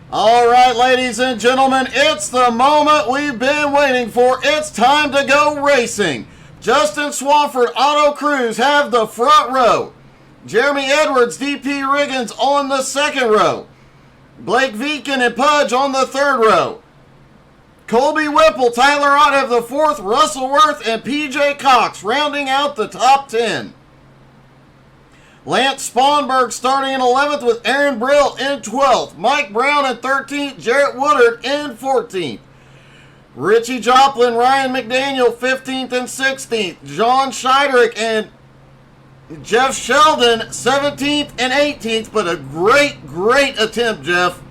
All right, ladies and gentlemen, it's the moment we've been waiting for. It's time to go racing. Justin Swafford, Auto Cruz have the front row. Jeremy Edwards, DP Riggins on the second row. Blake Viken and Pudge on the third row. Colby Whipple, Tyler Ott have the fourth. Russell Worth and PJ Cox rounding out the top 10. Lance Sponberg starting in 11th with Aaron Brill in 12th. Mike Brown in 13th. Jarrett Woodard in 14th. Richie Joplin, Ryan McDaniel 15th and 16th. John Scheidrich and Jeff Sheldon 17th and 18th. But a great attempt, Jeff.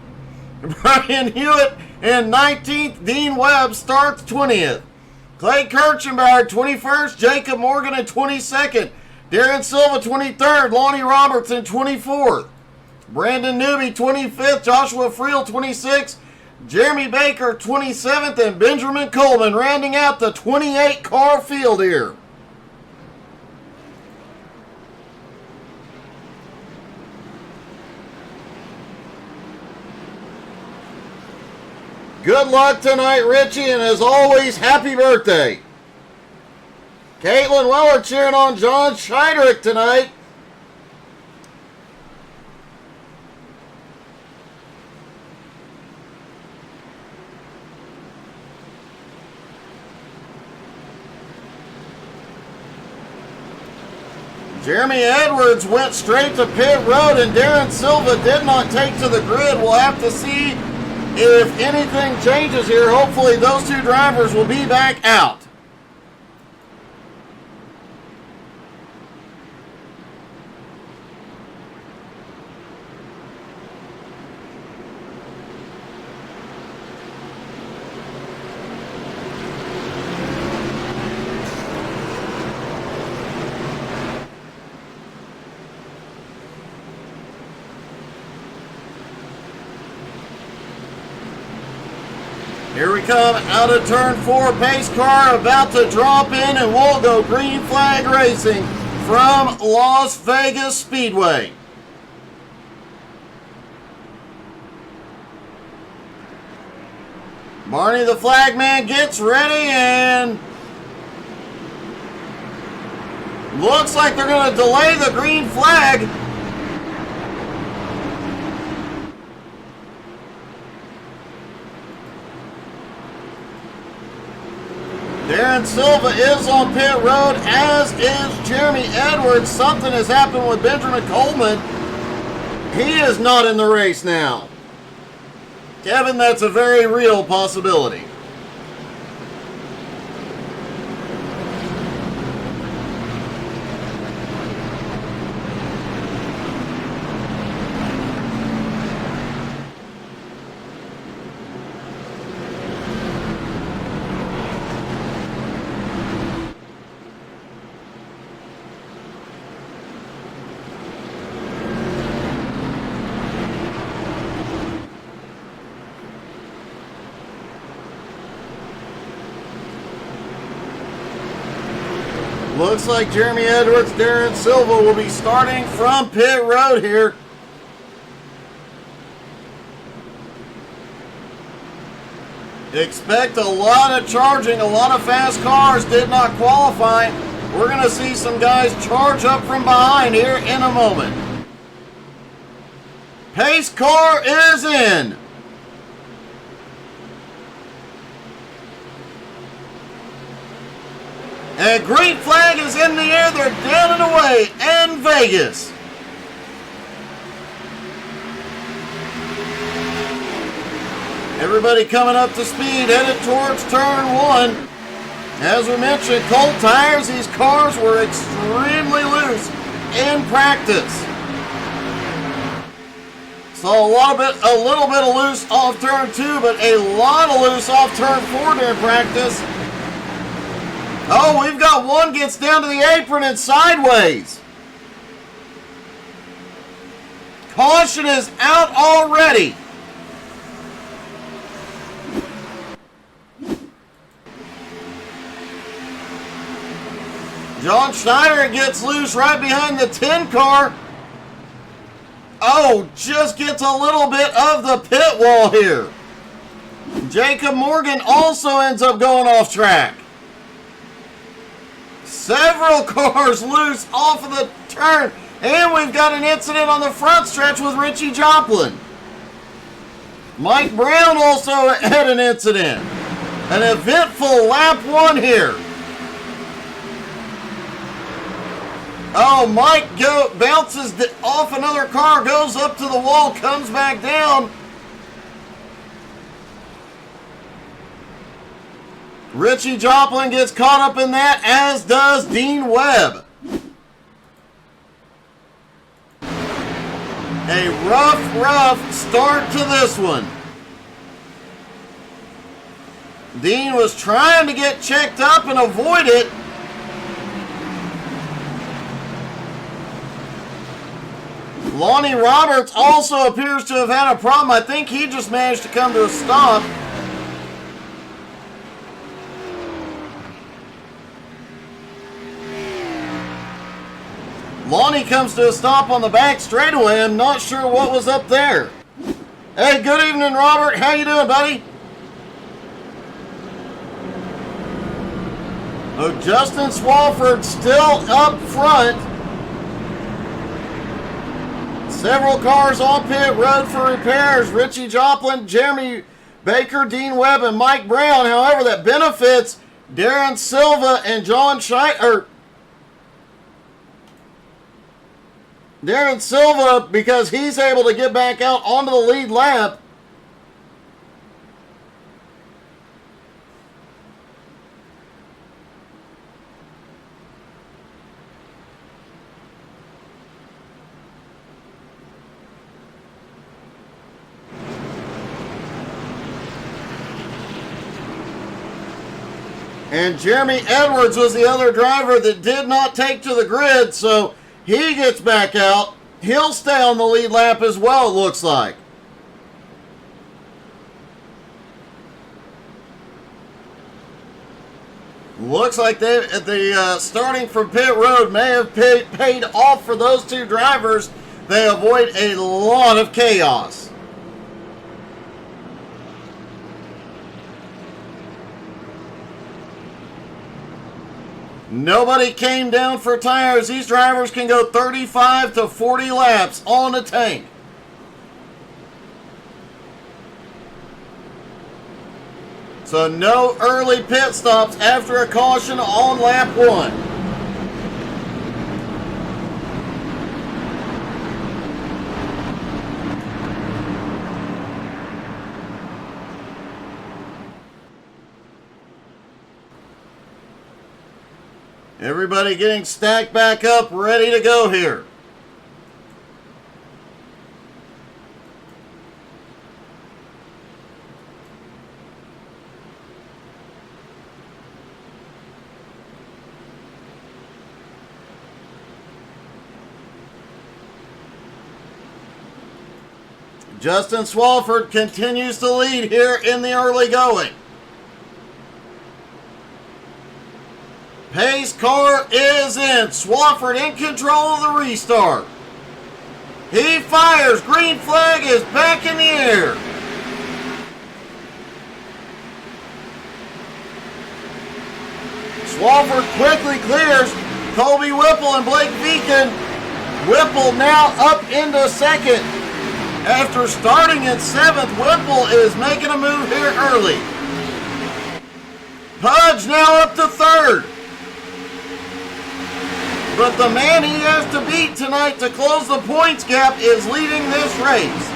Brian Hewitt in 19th. Dean Webb starts 20th. Clay Kirchenbauer 21st. Jacob Morgan in 22nd. Darren Silva, 23rd. Lonnie Robertson, 24th. Brandon Newby, 25th. Joshua Friel, 26th. Jeremy Baker, 27th. And Benjamin Coleman rounding out the 28-car field here. Good luck tonight, Richie, and as always, happy birthday. Caitlin Weller cheering on John Scheidrich tonight. Jeremy Edwards went straight to pit road and Darren Silva did not take to the grid. We'll have to see if anything changes here. Hopefully those two drivers will be back out. Here we come out of turn 4. Pace car about to drop in and we'll go green flag racing from Las Vegas Speedway. Barney the flagman gets ready and looks like they're going to delay the green flag. Darren Silva is on pit road, as is Jeremy Edwards. Something has happened with Benjamin Coleman. He is not in the race now. Kevin, that's a very real possibility. Looks like Jeremy Edwards, Darren Silva will be starting from pit road here. Expect a lot of charging. A lot of fast cars did not qualify. We're going to see some guys charge up from behind here in a moment. Pace car is in. And green flag is in the air. They're down and away in Vegas. Everybody coming up to speed, headed towards turn 1. As we mentioned, cold tires. These cars were extremely loose in practice. So a little bit of loose off turn 2, but a lot of loose off turn 4 during practice. Oh, we've got one gets down to the apron and sideways. Caution is out already. John Schneider gets loose right behind the 10 car. Oh, just gets a little bit of the pit wall here. Jacob Morgan also ends up going off track. Several cars loose off of the turn. And we've got an incident on the front stretch with Richie Joplin. Mike Brown also had an incident. An eventful lap 1 here. Oh, Mike bounces off another car, goes up to the wall, comes back down. Richie Joplin gets caught up in that, as does Dean Webb. A rough start to this one. Dean was trying to get checked up and avoid it. Lonnie Roberts also appears to have had a problem. I think he just managed to come to a stop. Lonnie comes to a stop on the back straightaway. I'm not sure what was up there. Hey, good evening, Robert. How you doing, buddy? Oh, Justin Swafford still up front. Several cars on pit road for repairs. Richie Joplin, Jeremy Baker, Dean Webb, and Mike Brown. However, that benefits Darren Silva and John Scheider. Darren Silva, because he's able to get back out onto the lead lap. And Jeremy Edwards was the other driver that did not take to the grid, so he gets back out. He'll stay on the lead lap as well, it looks like. Looks like the starting from pit road may have paid off for those two drivers. They avoid a lot of chaos. Nobody came down for tires. These drivers can go 35 to 40 laps on the tank. So no early pit stops after a caution on lap 1. Everybody getting stacked back up, ready to go here. Justin Swafford continues to lead here in the early going. Pace car is in. Swafford in control of the restart. He fires. Green flag is back in the air. Swafford quickly clears Colby Whipple and Blake Beacon. Whipple now up into second. After starting in 7th, Whipple is making a move here early. Pudge now up to 3rd. But the man he has to beat tonight to close the points gap is leading this race.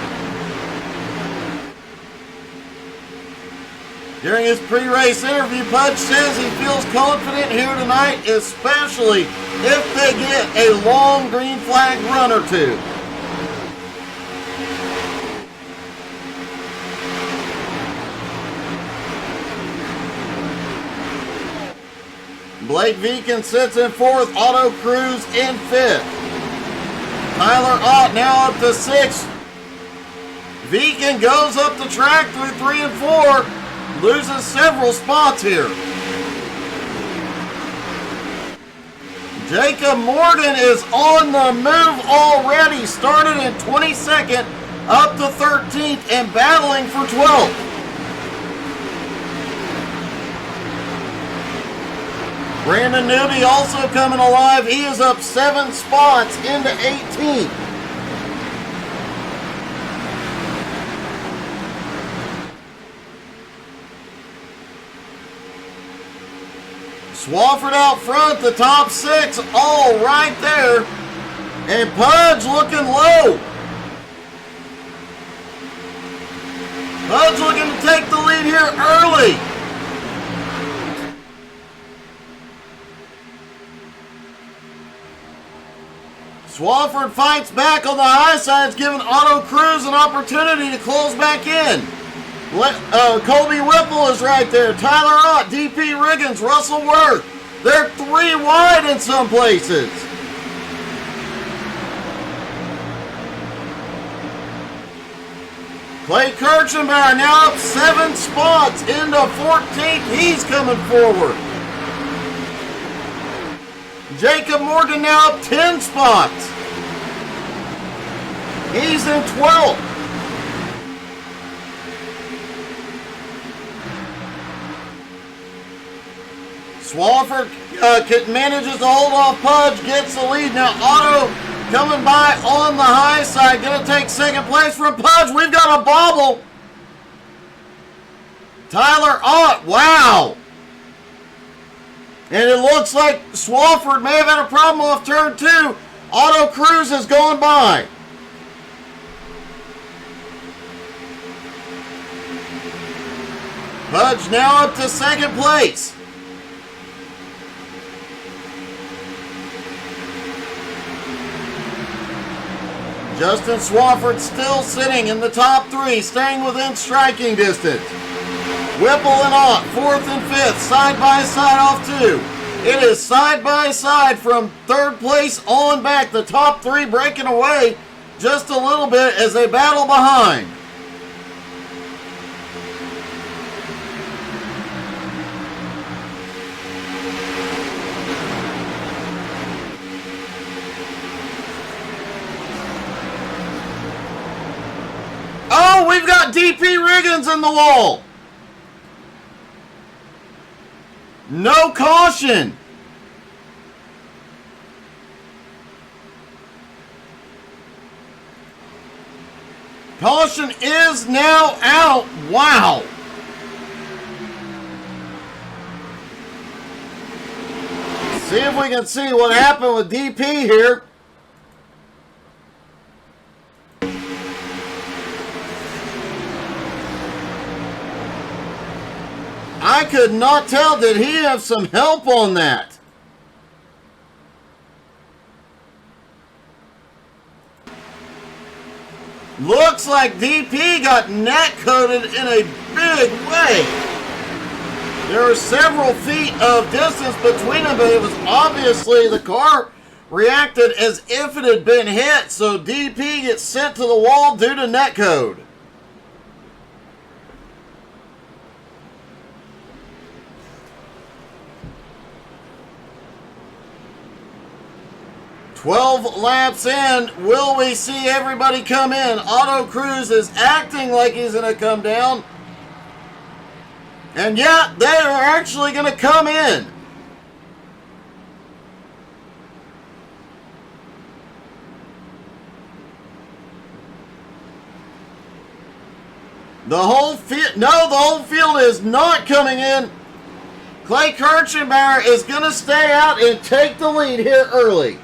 During his pre-race interview, Pudge says he feels confident here tonight, especially if they get a long green flag run or two. Blake Beacon sits in 4th, Otto Cruz in 5th. Tyler Ott now up to 6th. Beacon goes up the track through 3 and 4, loses several spots here. Jacob Morgan is on the move already. Started in 22nd, up to 13th, and battling for 12th. Brandon Newby also coming alive. He is up 7 spots into 18th. Swafford out front, the top 6, all right there. And Pudge looking low. Pudge looking to take the lead here early. Swafford fights back on the high sides, giving Otto Cruz an opportunity to close back in. Colby Whipple is right there. Tyler Ott, DP Riggins, Russell Worth. They're 3 wide in some places. Clay Kirchenbauer now up 7 spots into 14th. He's coming forward. Jacob Morgan now up 10 spots. He's in 12th. Swafford manages to hold off Pudge, gets the lead. Now Otto coming by on the high side, going to take second place from Pudge. We've got a bobble. Tyler Ott, wow. And it looks like Swafford may have had a problem off turn 2. Otto Cruz has gone by. Pudge now up to second place. Justin Swafford still sitting in the top 3, staying within striking distance. Whipple and Ott, 4th and 5th, side by side off 2. It is side by side from 3rd place on back. The top 3 breaking away just a little bit as they battle behind. Oh, we've got DP Riggins in the wall. No caution. Caution is now out. Wow. See if we can see what happened with DP here. I could not tell. Did he have some help on that? Looks like DP got net coated in a big way. There were several feet of distance between them, but it was obviously the car reacted as if it had been hit, so DP gets sent to the wall due to net code. "12 laps in, will we see everybody come in?" Otto Cruz is acting like he's going to come down. And yeah, they are actually going to come in. The whole field is not coming in. Clay Kirchenbauer is going to stay out and take the lead here early.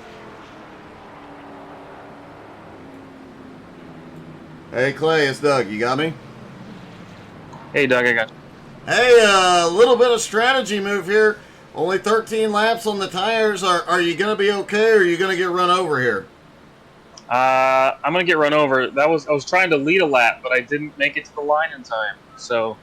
Hey Clay, it's Doug. You got me? Hey Doug, I got you. Hey, a little bit of strategy move here. Only 13 laps on the tires. Are you going to be okay, or are you going to get run over here? I'm going to get run over. I was trying to lead a lap, but I didn't make it to the line in time. So,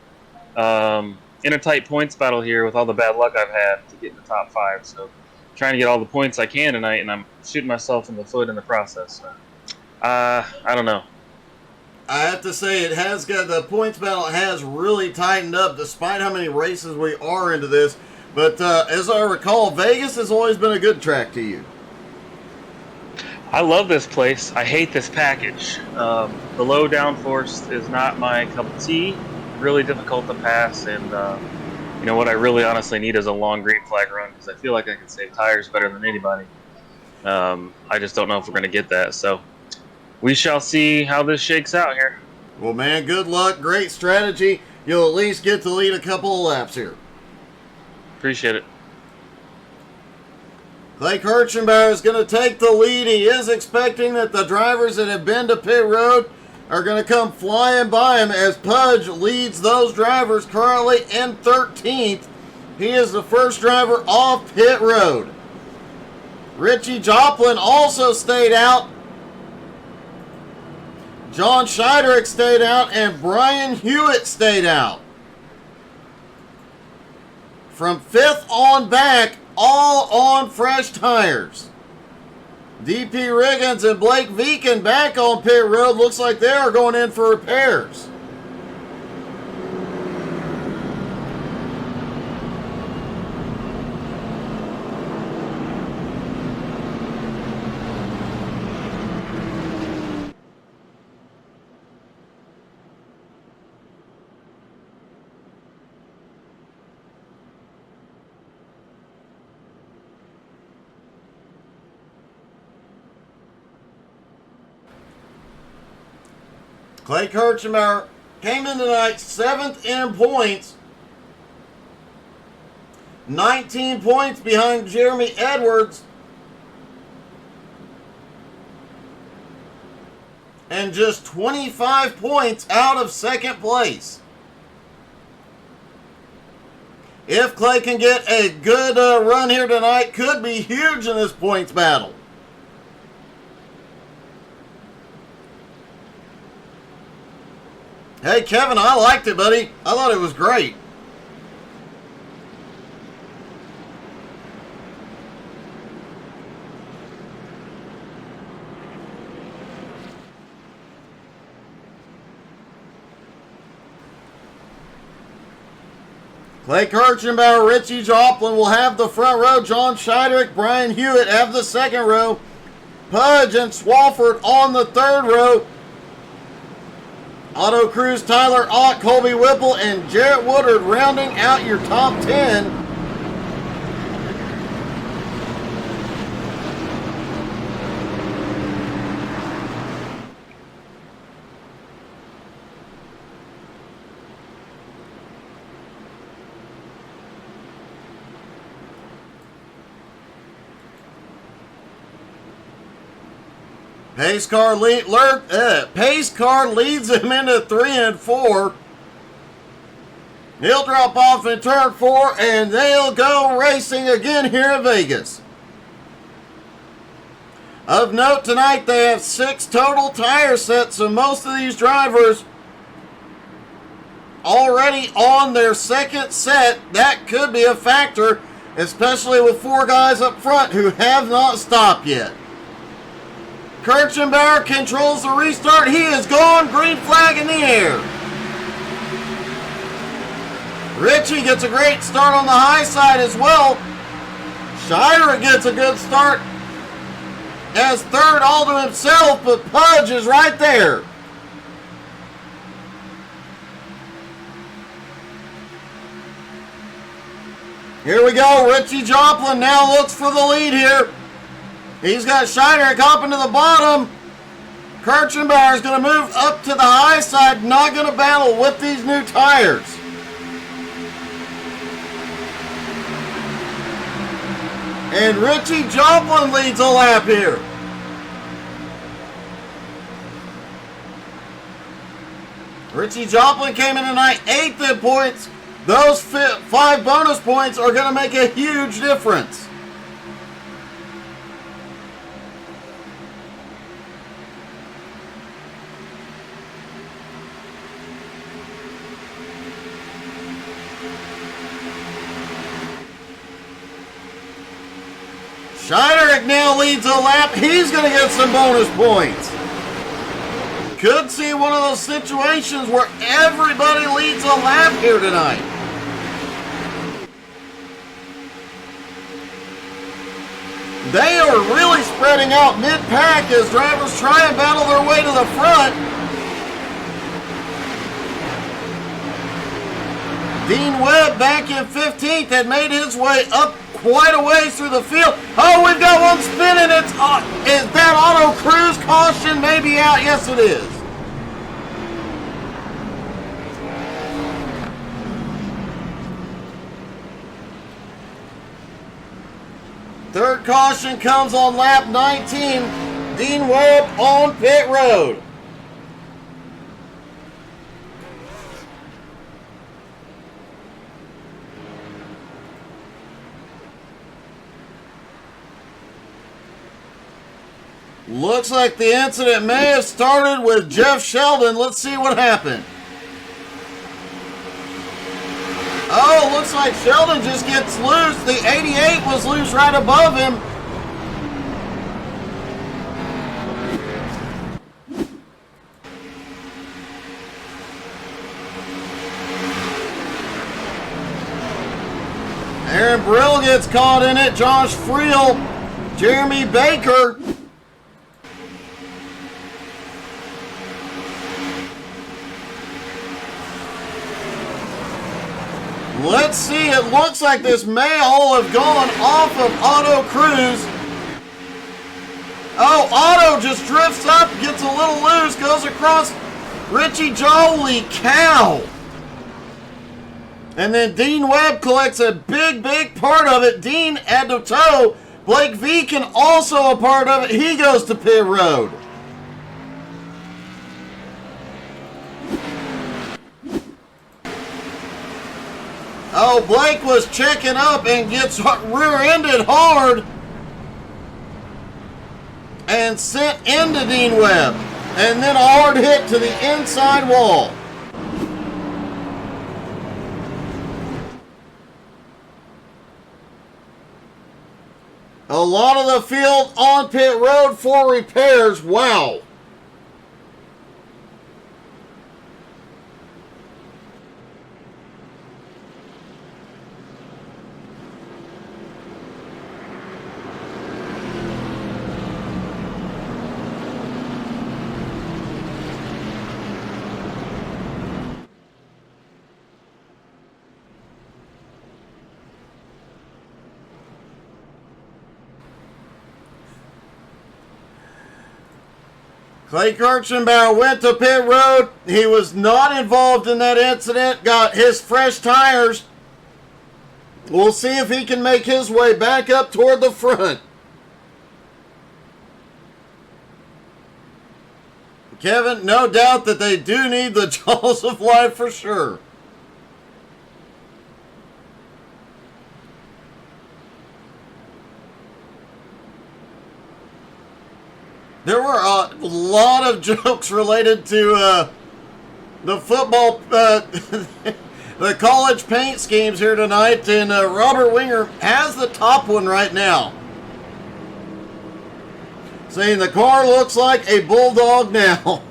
in a tight points battle here with all the bad luck I've had to get in the top 5. So, trying to get all the points I can tonight, and I'm shooting myself in the foot in the process. So, I don't know. I have to say, the points battle has really tightened up despite how many races we are into this. But as I recall, Vegas has always been a good track to you. I love this place. I hate this package. The low downforce is not my cup of tea. Really difficult to pass, and you know what I really honestly need is a long green flag run because I feel like I can save tires better than anybody. I just don't know if we're going to get that. So we shall see how this shakes out here. Well, man, good luck. Great strategy. You'll at least get to lead a couple of laps here. Appreciate it. Clay Kirchenbauer is going to take the lead. He is expecting that the drivers that have been to pit road are going to come flying by him as Pudge leads those drivers currently in 13th. He is the first driver off pit road. Richie Joplin also stayed out. John Scheiderick stayed out, and Brian Hewitt stayed out. From 5th on back, all on fresh tires. DP Riggins and Blake Veecken back on pit road. Looks like they are going in for repairs. Clay Kirchenbauer came in tonight 7th in points. 19 points behind Jeremy Edwards. And just 25 points out of second place. If Clay can get a good run here tonight, could be huge in this points battle. Hey, Kevin, I liked it, buddy. I thought it was great. Clay Kirchenbauer, Richie Joplin will have the front row. John Scheiderick, Brian Hewitt have the second row. Pudge and Swafford on the third row. Otto Cruz, Tyler Ott, Colby Whipple, and Jarrett Woodard rounding out your top 10. Pace car leads him into 3 and 4. He'll drop off in turn 4, and they'll go racing again here in Vegas. Of note tonight, they have 6 total tire sets, so most of these drivers already on their second set. That could be a factor, especially with 4 guys up front who have not stopped yet. Kirchenbauer controls the restart. He is gone. Green flag in the air. Richie gets a great start on the high side as well. Shire gets a good start as third all to himself, but Pudge is right there. Here we go. Richie Joplin now looks for the lead here. He's got Scheiderick hopping to the bottom. Kirchenbauer is going to move up to the high side, not going to battle with these new tires. And Richie Joplin leads a lap here. Richie Joplin came in tonight 8th in points. Those 5 bonus points are going to make a huge difference. Scheiderick now leads a lap. He's going to get some bonus points. Could see one of those situations where everybody leads a lap here tonight. They are really spreading out mid-pack as drivers try and battle their way to the front. Dean Webb back in 15th had made his way up quite a ways through the field. Oh, we've got one spinning. Is that Auto Cruise caution maybe out? Yes, it is. Third caution comes on lap 19. Dean Webb on pit road. Looks like the incident may have started with Jeff Sheldon. Let's see what happened. Oh, looks like Sheldon just gets loose. The 88 was loose right above him. Aaron Brill gets caught in it. Josh Friel, Jeremy Baker. Let's see, it looks like this may all have gone off of Auto Cruise. Oh, Auto just drifts up, gets a little loose, goes across Richie Holy cow. And then Dean Webb collects a big part of it. Dean at the toe. Blake Veakin also a part of it. He goes to pit road. Oh, Blake was checking up and gets rear-ended hard and sent into Dean Webb. And then a hard hit to the inside wall. A lot of the field on pit road for repairs. Wow. Clay Kirchenbauer went to pit road. He was not involved in that incident. Got his fresh tires. We'll see if he can make his way back up toward the front. Kevin, no doubt that they do need the jaws of life for sure. There were a lot of jokes related to the football, the college paint schemes here tonight, and Robert Winger has the top one right now. Saying the car looks like a bulldog now.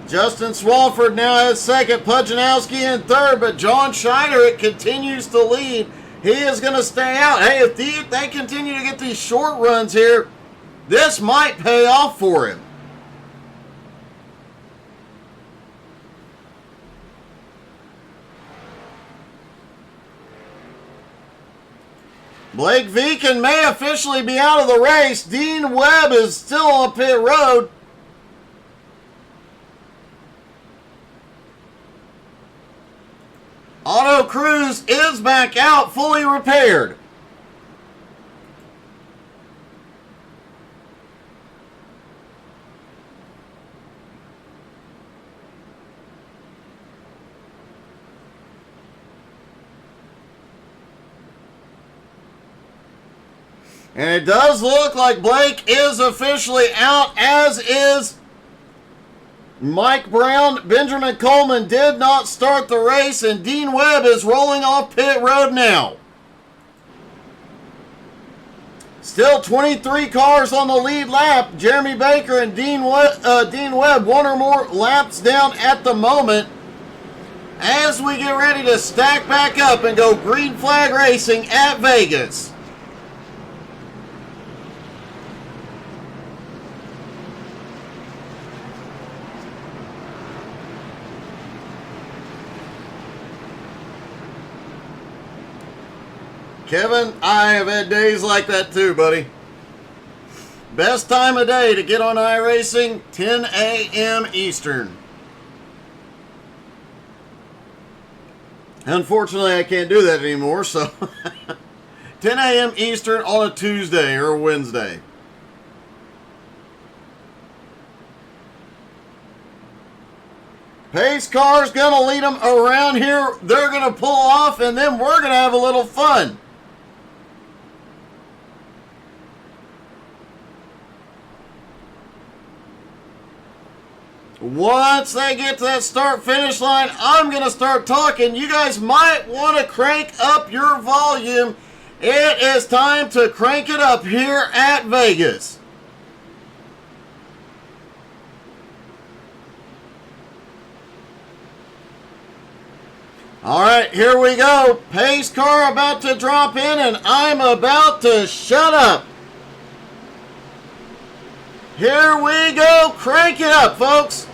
Justin Swalford now has second, Pujanowski in third, but John Scheider, it continues to lead. He is going to stay out. Hey, if they continue to get these short runs here, this might pay off for him. Blake Veakin may officially be out of the race. Dean Webb is still on pit road. Auto Cruise is back out, fully repaired. And it does look like Blake is officially out, as is Mike Brown. Benjamin Coleman did not start the race, and Dean Webb is rolling off pit road now. Still 23 cars on the lead lap. Jeremy Baker and Dean Webb, one or more laps down at the moment. as we get ready to stack back up and go green flag racing at Vegas. Kevin, I have had days like that too, buddy. Best time of day to get on iRacing, 10 a.m. Eastern. Unfortunately, I can't do that anymore, so 10 a.m. Eastern on a Tuesday or Wednesday. Pace car's going to lead them around here. They're going to pull off, and then we're going to have a little fun. Once they get to that start-finish line, I'm going to start talking. You guys might want to crank up your volume. It is time to crank it up here at Vegas. All right, here we go. Pace car about to drop in, and I'm about to shut up. Here we go. Crank it up, folks.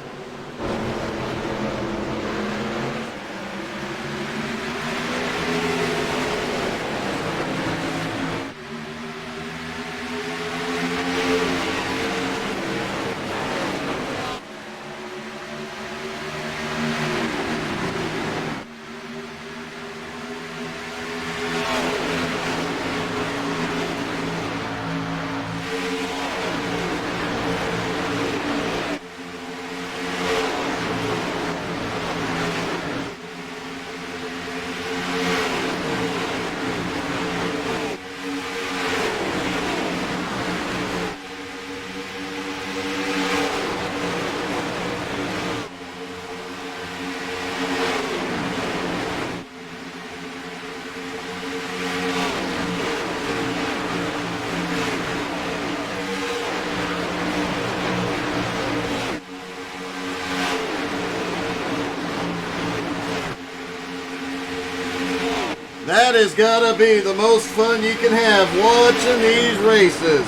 That has got to be the most fun you can have watching these races.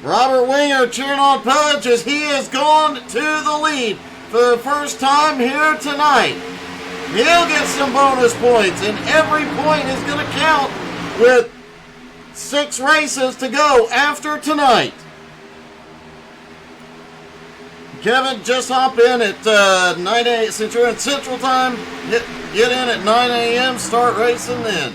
Robert Winger cheering on Pudge as he has gone to the lead for the first time here tonight. He'll get some bonus points, and every point is going to count with 6 races to go after tonight. Kevin, just hop in at 9 a.m. Since you're in Central Time, get in at 9 a.m., start racing then.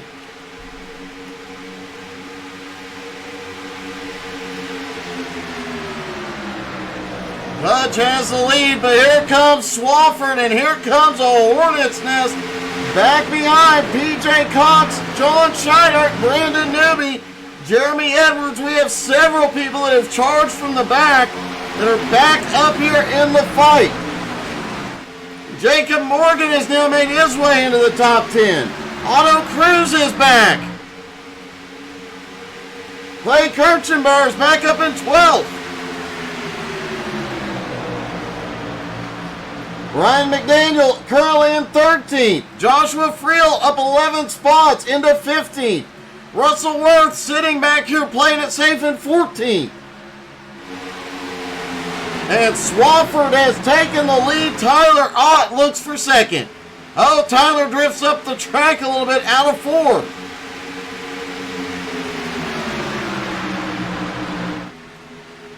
Pudge has the lead, but here comes Swafford, and here comes a Hornet's Nest back behind PJ Cox, John Scheider, Brandon Newby, Jeremy Edwards. We have several people that have charged from the back that are back up here in the fight. Jacob Morgan has now made his way into the top 10. Otto Cruz is back. Clay Kirchenberg is back up in 12th. Ryan McDaniel currently in 13th. Joshua Friel up 11 spots into 15th. Russell Worth sitting back here playing it safe in 14th. And Swafford has taken the lead. Tyler Ott looks for second. Oh, Tyler drifts up the track a little bit out of 4th.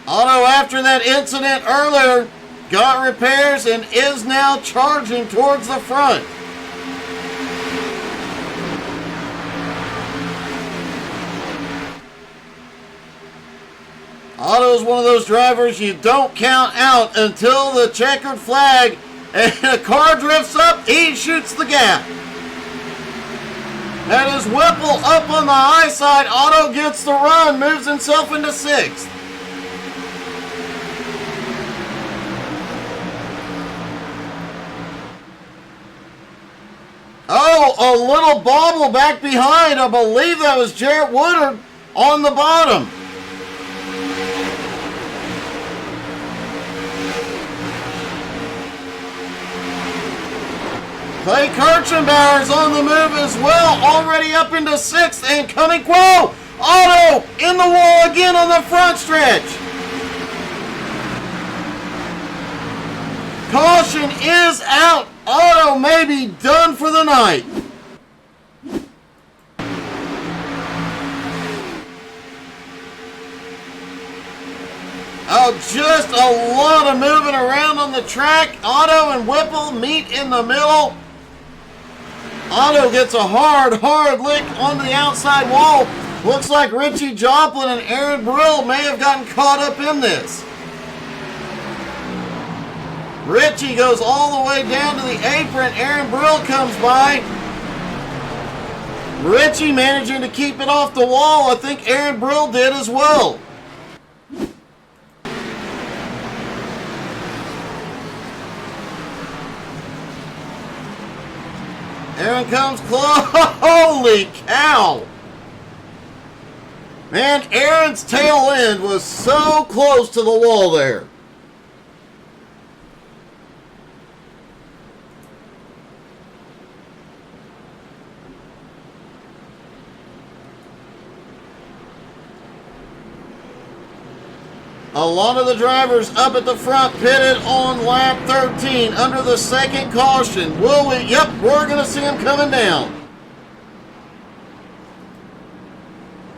Otto, after that incident earlier, got repairs and is now charging towards the front. Otto's one of those drivers you don't count out until the checkered flag, and a car drifts up, he shoots the gap. That is Whipple up on the high side. Otto gets the run, moves himself into 6th. Oh, a little bobble back behind. I believe that was Jarrett Woodard on the bottom. Clay Kirchenbauer's on the move as well, already up into 6th and coming. Whoa! Otto in the wall again on the front stretch. Caution is out. Otto may be done for the night. Oh, just a lot of moving around on the track. Otto and Whipple meet in the middle. Otto gets a hard lick onto the outside wall. Looks like Richie Joplin and Aaron Brill may have gotten caught up in this. Richie goes all the way down to the apron. Aaron Brill comes by. Richie managing to keep it off the wall. I think Aaron Brill did as well. Aaron comes close. Holy cow! Man, Aaron's tail end was so close to the wall there. A lot of the drivers up at the front pitted on lap 13 under the second caution. Will we? Yep, we're going to see him coming down.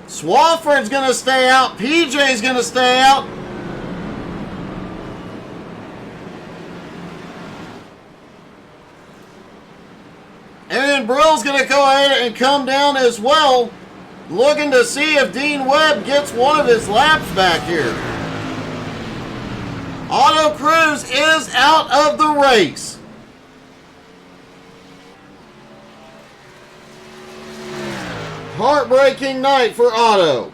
Swafford's going to stay out. PJ's going to stay out. Aaron Brill's going to go ahead and come down as well, looking to see if Dean Webb gets one of his laps back here. Otto Cruz is out of the race. Heartbreaking night for Otto.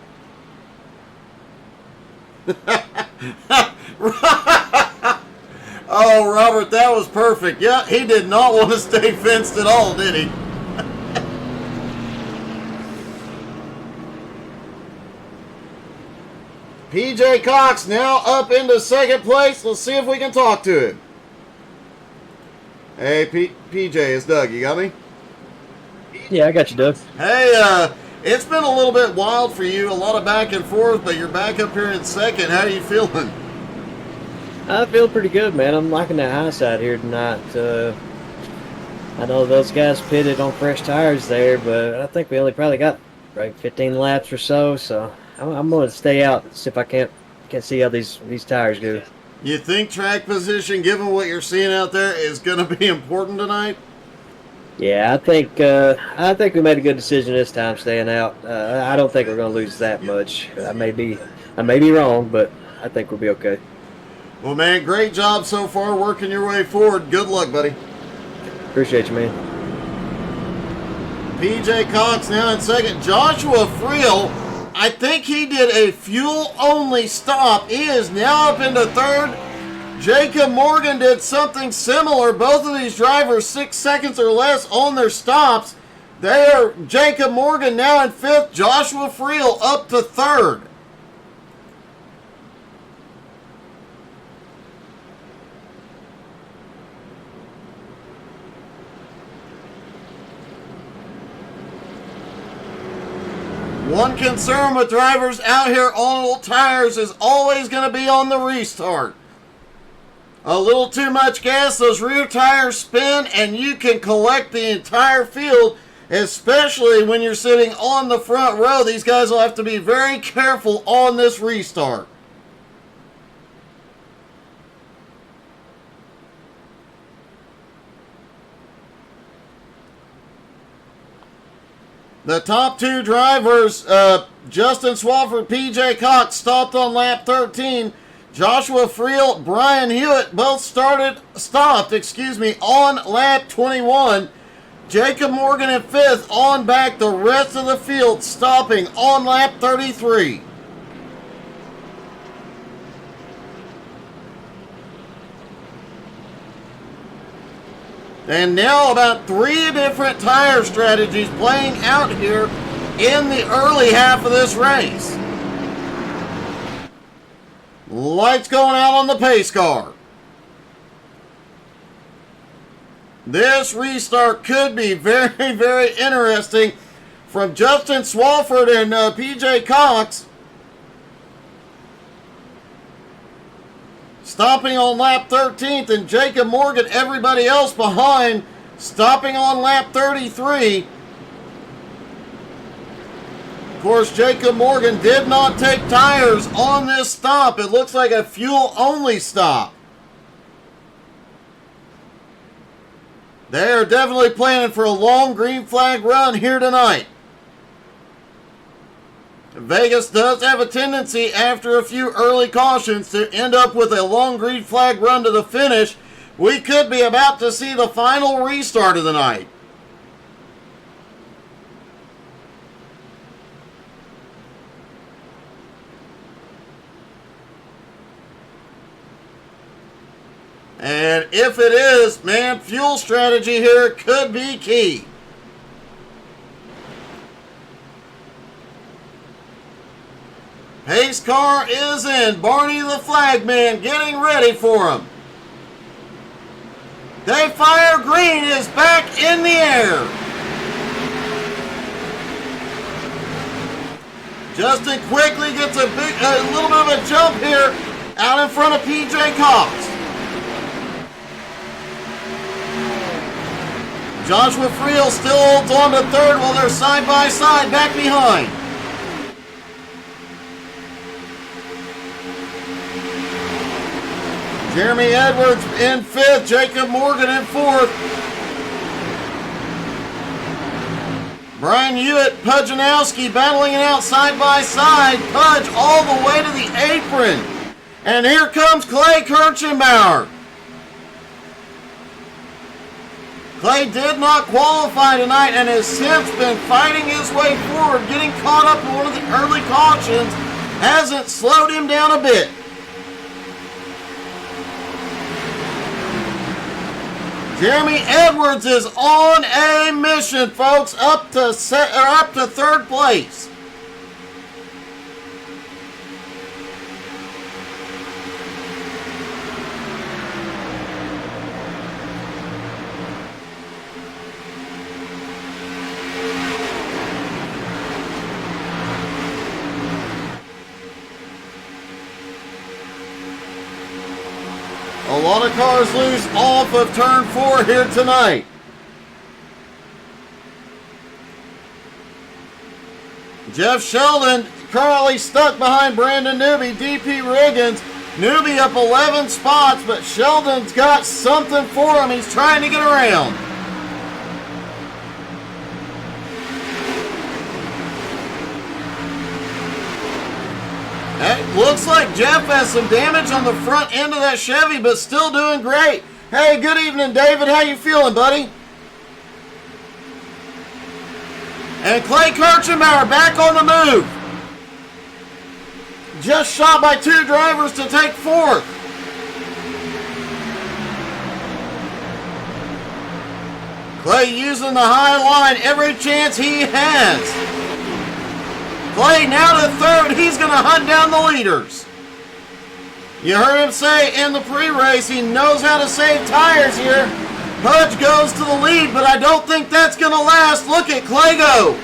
Oh, Robert, that was perfect. Yeah, he did not want to stay fenced at all, did he? PJ Cox now up into second place. Let's see if we can talk to him. Hey, PJ, it's Doug. You got me? Yeah, I got you, Doug. Hey, it's been a little bit wild for you. A lot of back and forth, but you're back up here in second. How are you feeling? I feel pretty good, man. I'm liking that high side here tonight. I know those guys pitted on fresh tires there, but I think we only probably got like 15 laps or so, so I'm going to stay out and see if I can't see how these tires go. You think track position, given what you're seeing out there, is going to be important tonight? Yeah, I think we made a good decision this time, staying out. I don't think we're going to lose that much. I may be wrong, but I think we'll be okay. Well, man, great job so far working your way forward. Good luck, buddy. Appreciate you, man. PJ Cox now in second. Joshua Friel, I think he did a fuel-only stop. He is now up into third. Jacob Morgan did something similar. Both of these drivers 6 seconds or less on their stops. They are Jacob Morgan now in fifth. Joshua Friel up to third. One concern with drivers out here on old tires is always going to be on the restart. A little too much gas, those rear tires spin, and you can collect the entire field, especially when you're sitting on the front row. These guys will have to be very careful on this restart. The top two drivers, Justin Swafford, PJ Cox, stopped on lap 13. Joshua Friel, Brian Hewitt both stopped on lap 21. Jacob Morgan in fifth on back. The rest of the field stopping on lap 33. And now about 3 different tire strategies playing out here in the early half of this race. Lights going out on the pace car. This restart could be very, very interesting from Justin Swafford and PJ Cox. Stopping on lap 13th, and Jacob Morgan, everybody else behind, stopping on lap 33. Of course, Jacob Morgan did not take tires on this stop. It looks like a fuel-only stop. They are definitely planning for a long green flag run here tonight. Vegas does have a tendency, after a few early cautions, to end up with a long green flag run to the finish. We could be about to see the final restart of the night. And if it is, man, fuel strategy here could be key. Pace car is in. Barney the flagman getting ready for him. They fire green is back in the air. Justin quickly gets a little bit of a jump here out in front of PJ Cox. Joshua Friel still holds on to third while they're side by side back behind. Jeremy Edwards in fifth, Jacob Morgan in fourth. Brian Hewitt, Pudge and Nowski battling it out side by side. Pudge all the way to the apron. And here comes Clay Kirchenbauer. Clay did not qualify tonight and has since been fighting his way forward, getting caught up in one of the early cautions. Hasn't slowed him down a bit. Jeremy Edwards is on a mission, folks, up to third place. A lot of cars loose off of turn 4 here tonight. Jeff Sheldon currently stuck behind Brandon Newby, DP Riggins. Newby up 11 spots, but Sheldon's got something for him. He's trying to get around. It looks like Jeff has some damage on the front end of that Chevy, but still doing great. Hey, good evening, David. How you feeling, buddy? And Clay Kirchenbauer back on the move. Just shot by 2 drivers to take fourth. Clay using the high line every chance he has. Clay now to third. He's going to hunt down the leaders. You heard him say in the pre-race he knows how to save tires here. Pudge goes to the lead, but I don't think that's going to last. Look at Clay go.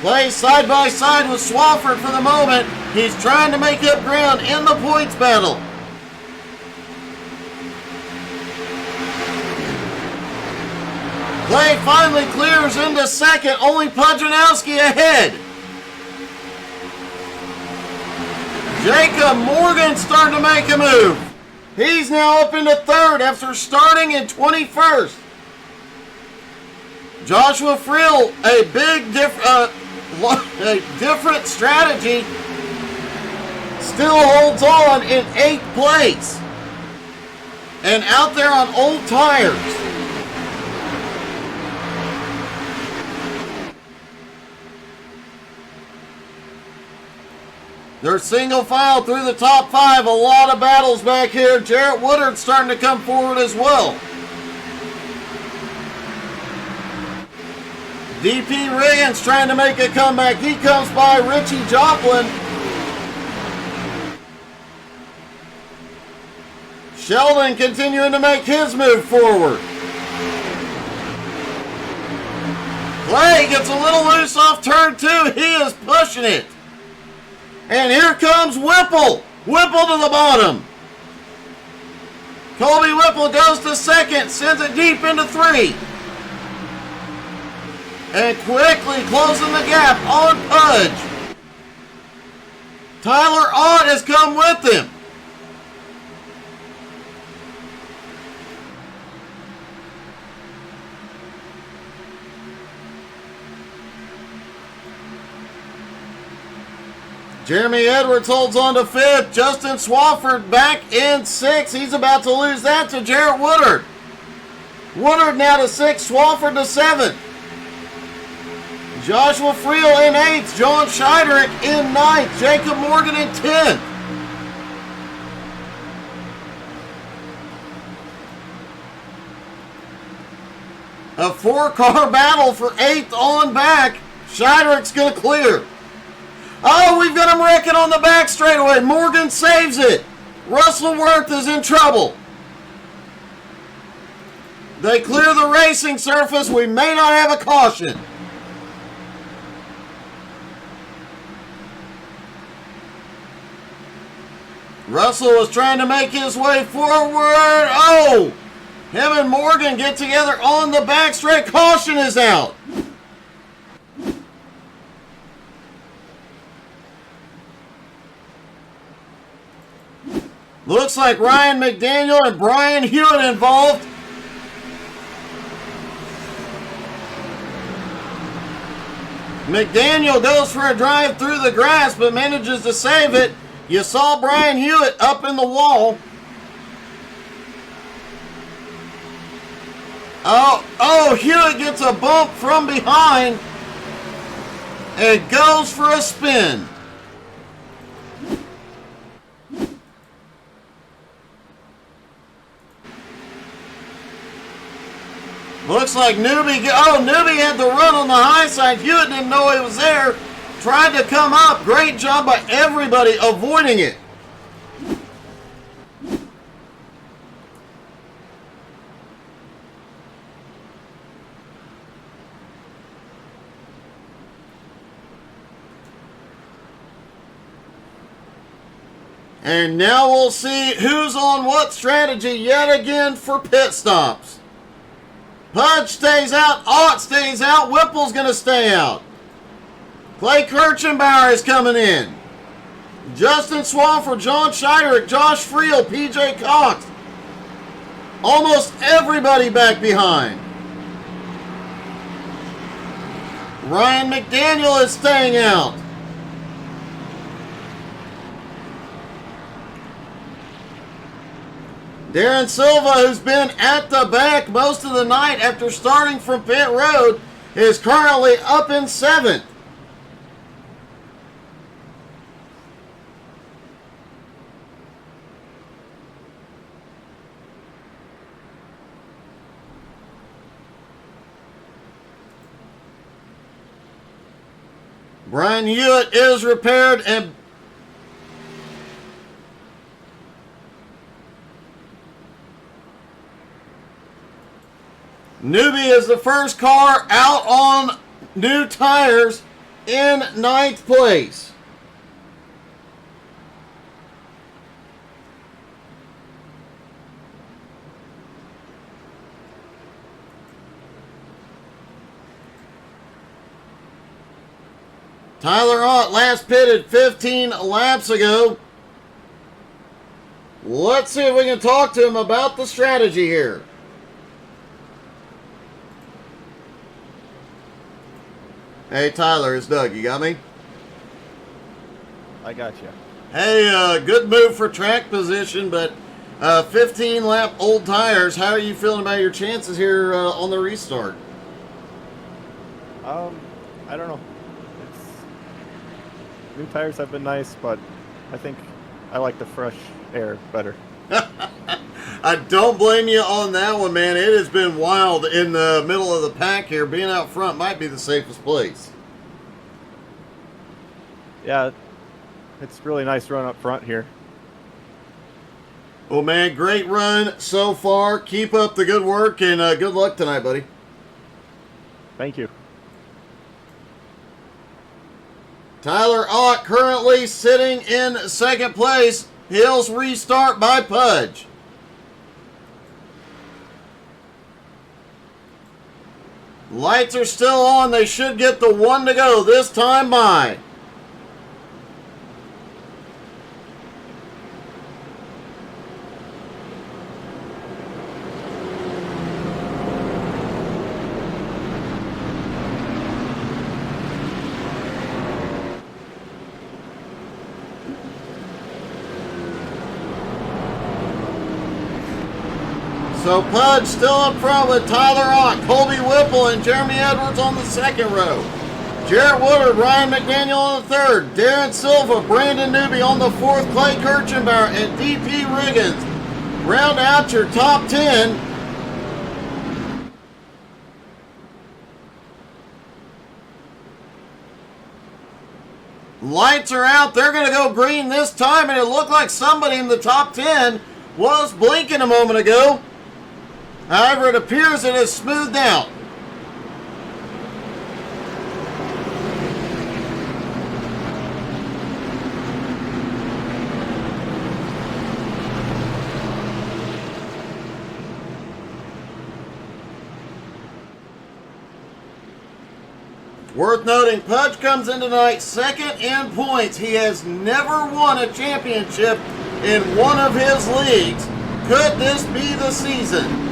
Clay side by side with Swafford for the moment. He's trying to make up ground in the points battle. Clay finally clears into second, only Pudjanowski ahead. Jacob Morgan starting to make a move. He's now up into third after starting in 21st. Joshua Friel, a different strategy, still holds on in 8th place. And out there on old tires. They're single file through the top 5. A lot of battles back here. Jarrett Woodard starting to come forward as well. DP Riggins trying to make a comeback. He comes by Richie Joplin. Sheldon continuing to make his move forward. Clay gets a little loose off turn 2. He is pushing it. And here comes Whipple. Whipple to the bottom. Colby Whipple goes to second, sends it deep into 3. And quickly closing the gap on Pudge. Tyler Ott has come with him. Jeremy Edwards holds on to 5th. Justin Swafford back in 6th. He's about to lose that to Jarrett Woodard. Woodard now to 6th. Swafford to 7th. Joshua Friel in 8th. John Scheiderick in 9th. Jacob Morgan in 10th. A 4-car battle for 8th on back. Scheiderick's going to clear. Oh, we've got him wrecking on the back straightaway. Morgan saves it. Russell Worth is in trouble. They clear the racing surface. We may not have a caution. Russell was trying to make his way forward. Oh! Him and Morgan get together on the back straight. Caution is out. Looks like Ryan McDaniel and Brian Hewitt involved. McDaniel goes for a drive through the grass but manages to save it. You saw Brian Hewitt up in the wall. Oh, Hewitt gets a bump from behind and goes for a spin. Looks like Newby had the run on the high side. Hewitt didn't know he was there. Tried to come up. Great job by everybody avoiding it. And now we'll see who's on what strategy yet again for pit stops. Pudge stays out. Ott stays out. Whipple's going to stay out. Clay Kirchenbauer is coming in. Justin Swafford, John Scheiderick, Josh Friel, PJ Cox. Almost everybody back behind. Ryan McDaniel is staying out. Darren Silva, who's been at the back most of the night after starting from pit road, is currently up in 7th. Brian Hewitt is repaired and Newby is the first car out on new tires in 9th place. Tyler Ott last pitted 15 laps ago. Let's see if we can talk to him about the strategy here. Hey, Tyler, it's Doug. You got me? I got you. Hey, good move for track position, but 15-lap old tires. How are you feeling about your chances here on the restart? I don't know. New tires have been nice, but I think I like the fresh air better. I don't blame you on that one, man. It has been wild in the middle of the pack here. Being out front might be the safest place. Yeah, it's really nice run up front here. Well, man, great run so far. Keep up the good work, and good luck tonight, buddy. Thank you. Tyler Ott currently sitting in second place. Hills restart by Pudge. Lights are still on. They should get the one to go this time by. So Pudge still up front with Tyler Ott, Colby Whipple, and Jeremy Edwards on the second row. Jarrett Woodard, Ryan McDaniel on the third. Darren Silva, Brandon Newby on the fourth. Clay Kirchenbauer and DP Riggins round out your top 10. Lights are out. They're going to go green this time, and it looked like somebody in the top 10 was blinking a moment ago. However, it appears it has smoothed out. Worth noting, Pudge comes in tonight second in points. He has never won a championship in one of his leagues. Could this be the season?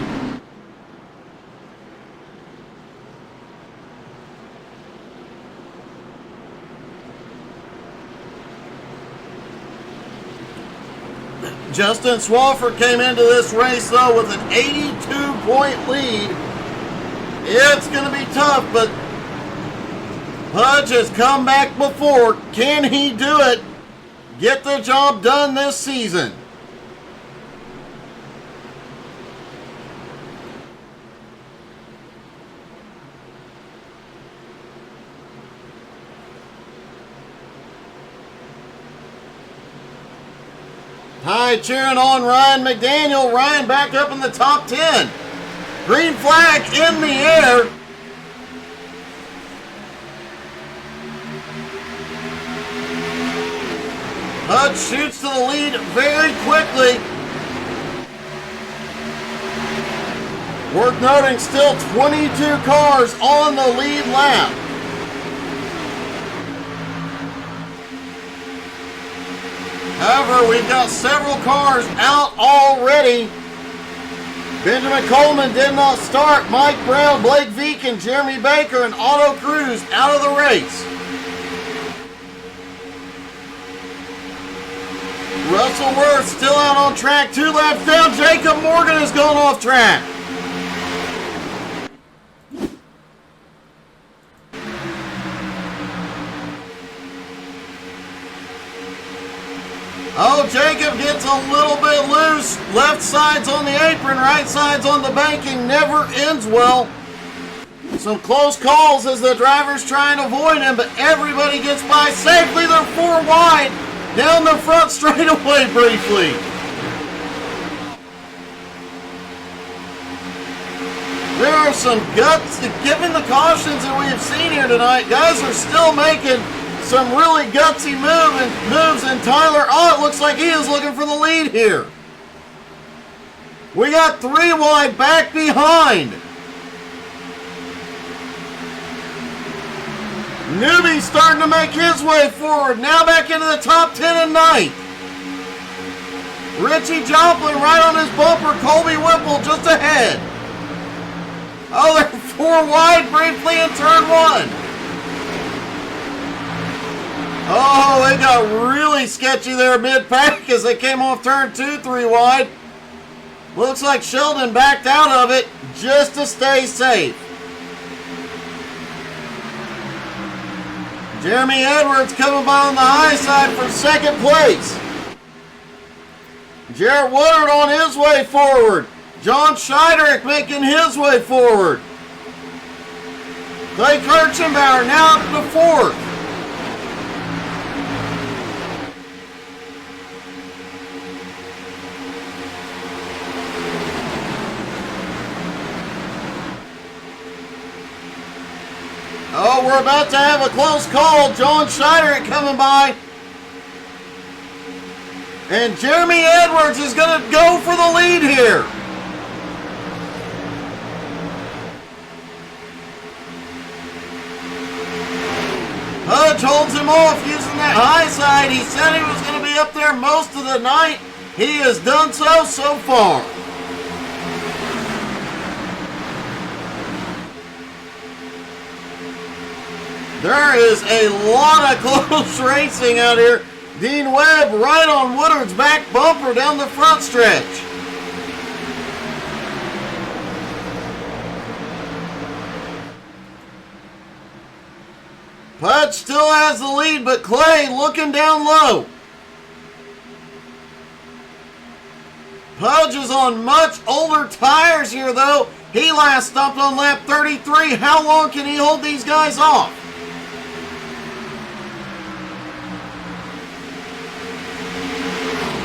Justin Swafford came into this race, though, with an 82-point lead. It's going to be tough, but Pudge has come back before. Can he do it? Get the job done this season? Ty cheering on Ryan McDaniel. Ryan back up in the top 10. Green flag in the air. Pudge shoots to the lead very quickly. Worth noting, still 22 cars on the lead lap. However, we've got several cars out already. Benjamin Coleman did not start. Mike Brown, Blake Veekin, Jeremy Baker, and Otto Cruz out of the race. Russell Worth still out on track. 2 laps down. Jacob Morgan has gone off track. Oh, Jacob gets a little bit loose. Left side's on the apron, right side's on the banking. Never ends well. Some close calls as the drivers try and avoid him, but everybody gets by safely. They're 4 wide down the front straightaway briefly. There are some guts, given the cautions that we have seen here tonight. Guys are still making some really gutsy moves, and Tyler Ott looks like he is looking for the lead here. We got 3 wide back behind. Newbie starting to make his way forward. Now back into the top 10 and 9th. Richie Joplin right on his bumper. Colby Whipple just ahead. Oh, they're 4 wide briefly in turn 1. Oh, they got really sketchy there mid-pack as they came off turn 2, 3 wide. Looks like Sheldon backed out of it just to stay safe. Jeremy Edwards coming by on the high side for second place. Jarrett Woodard on his way forward. John Scheiderick making his way forward. Clay Kirchenbauer now up to 4th. Uh-oh, we're about to have a close call. John Scheider coming by. And Jeremy Edwards is going to go for the lead here. Pudge holds him off using that high side. He said he was going to be up there most of the night. He has done so far. There is a lot of close racing out here. Dean Webb right on Woodard's back bumper down the front stretch. Pudge still has the lead, but Clay looking down low. Pudge is on much older tires here, though. He last stopped on lap 33. How long can he hold these guys off?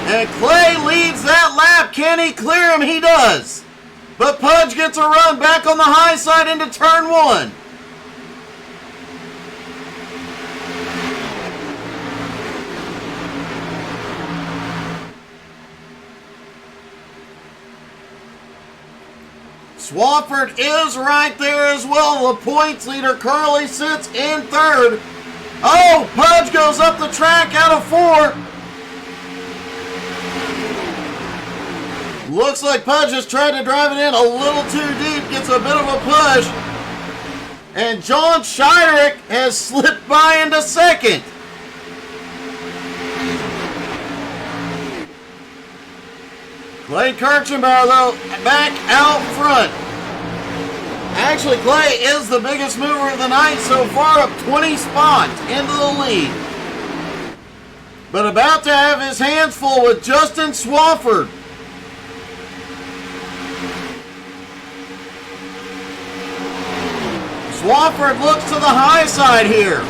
And Clay leads that lap. Can he clear him? He does. But Pudge gets a run back on the high side into turn 1. Swafford is right there as well. The points leader, Carly, sits in third. Oh, Pudge goes up the track out of 4. Looks like Pudge has tried to drive it in a little too deep. Gets a bit of a push. And John Scheiderick has slipped by into second. Clay Kirchenbauer, though, back out front. Actually, Clay is the biggest mover of the night so far, up 20 spots into the lead. But about to have his hands full with Justin Swafford. Swafford looks to the high side here.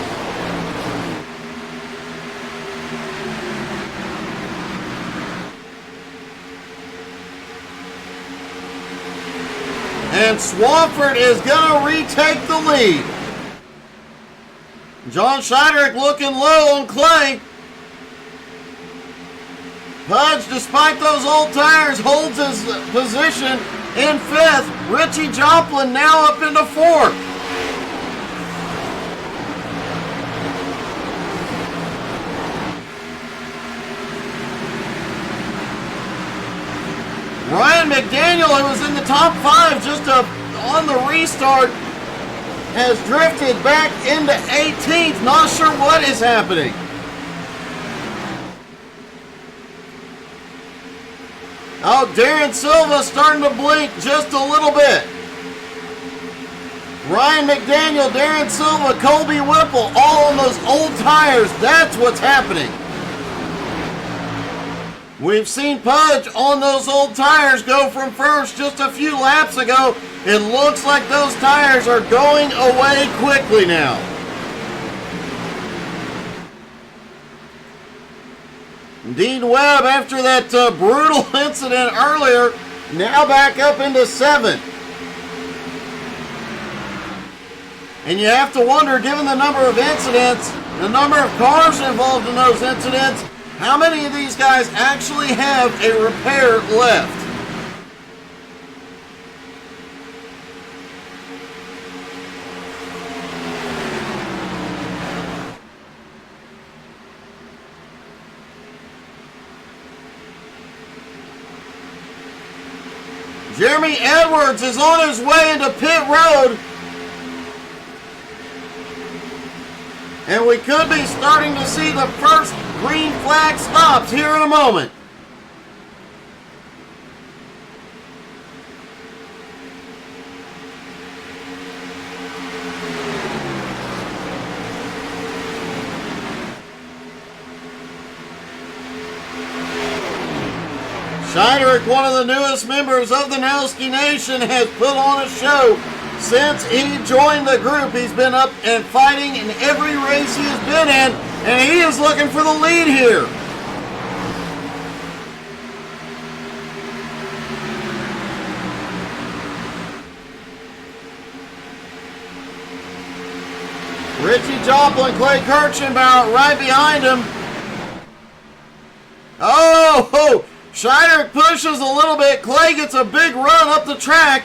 And Swafford is going to retake the lead. John Scheiderick looking low on Clay. Pudge, despite those old tires, holds his position in 5th. Richie Joplin now up into 4th. Ryan McDaniel, who was in the top 5 just on the restart, has drifted back into 18th. Not sure what is happening. Oh, Darren Silva starting to blink just a little bit. Ryan McDaniel, Darren Silva, Colby Whipple, all on those old tires. That's what's happening. We've seen Pudge on those old tires go from first just a few laps ago. It looks like those tires are going away quickly now. Dean Webb, after that brutal incident earlier, now back up into 7th. And you have to wonder, given the number of incidents, the number of cars involved in those incidents, how many of these guys actually have a repair left? Jeremy Edwards is on his way into pit road. And we could be starting to see the first green flag stops here in a moment. Scheiderick, one of the newest members of the Nowski Nation, has put on a show. Since he joined the group, he's been up and fighting in every race he has been in, and he is looking for the lead here. Richie Joplin, Clay Kirchenbauer right behind him. Oh, Scheider pushes a little bit. Clay gets a big run up the track.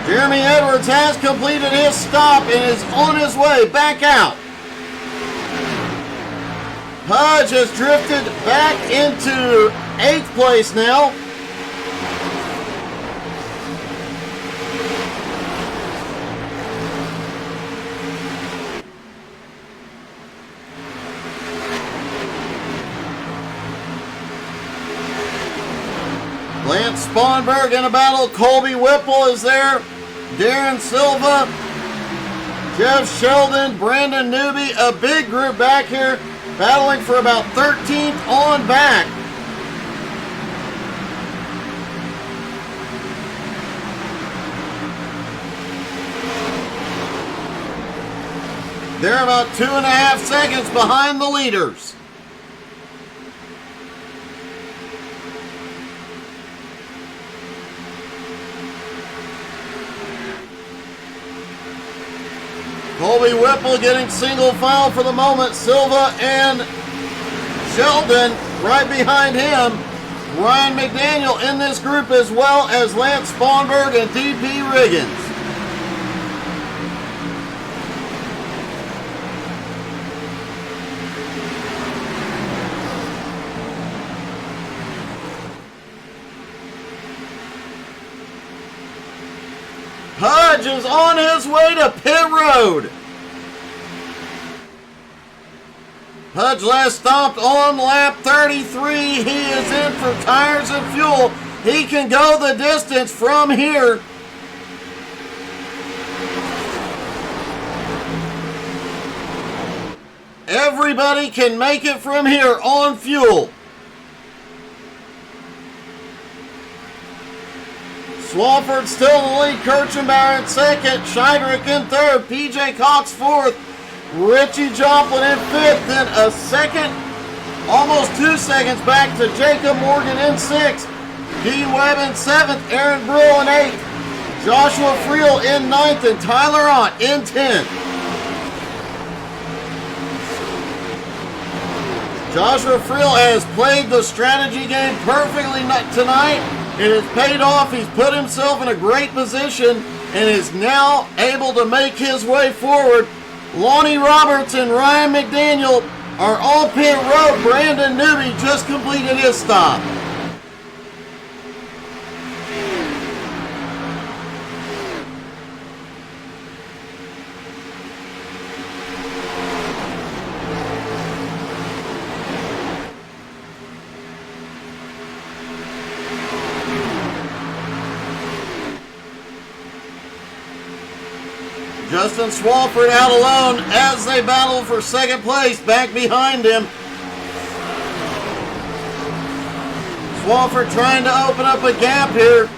Jeremy Edwards has completed his stop and is on his way back out. Pudge has drifted back into 8th place now. Lance Sponberg in a battle. Colby Whipple is there. Darren Silva, Jeff Sheldon, Brandon Newby, a big group back here battling for about 13th on back. They're about 2.5 seconds behind the leaders. Colby Whipple getting single file for the moment. Silva and Sheldon right behind him. Ryan McDaniel in this group as well as Lance Sponberg and DP Riggins. Pudge is on his way to pit road. Pudge last stopped on lap 33. He is in for tires and fuel. He can go the distance from here. Everybody can make it from here on fuel. Swafford still in the lead. Kirchenbauer in second. Scheidrich in third. PJ Cox fourth. Richie Joplin in fifth. Then a second, almost 2 seconds back to Jacob Morgan in sixth. Dean Webb in seventh. Aaron Brill in eighth. Joshua Friel in ninth. And Tyler Ott in 10th. Joshua Friel has played the strategy game perfectly tonight. It has paid off. He's put himself in a great position and is now able to make his way forward. Lonnie Roberts and Ryan McDaniel are on pit road. Brandon Newby just completed his stop. Justin Swafford out alone as they battle for second place back behind him. Swafford trying to open up a gap here.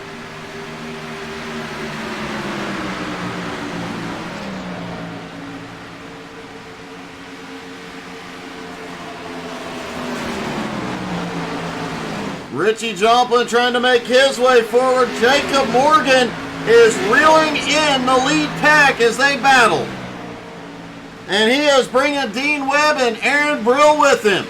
Richie Joplin trying to make his way forward. Jacob Morgan is reeling in the lead pack as they battle. And he is bringing Dean Webb and Aaron Brill with him.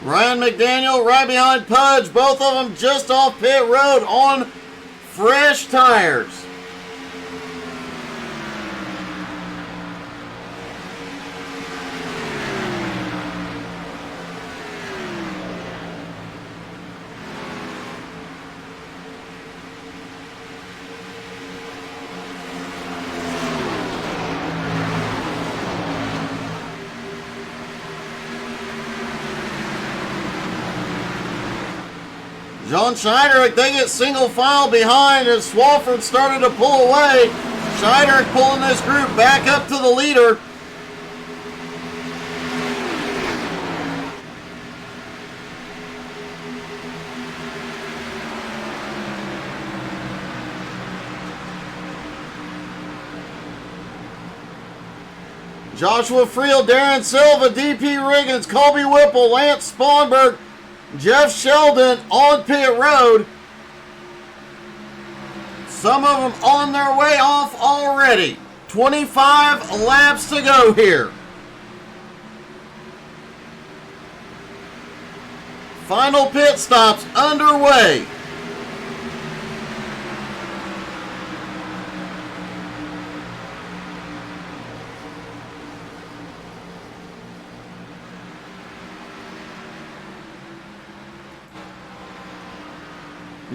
Ryan McDaniel right behind Pudge. Both of them just off pit road on fresh tires. John Scheidrich, they get single file behind as Swafford started to pull away. Scheidrich pulling this group back up to the leader. Joshua Friel, Darren Silva, DP Riggins, Colby Whipple, Lance Spawnberg, Jeff Sheldon on pit road. Some of them on their way off already. 25 laps to go here. Final pit stops underway.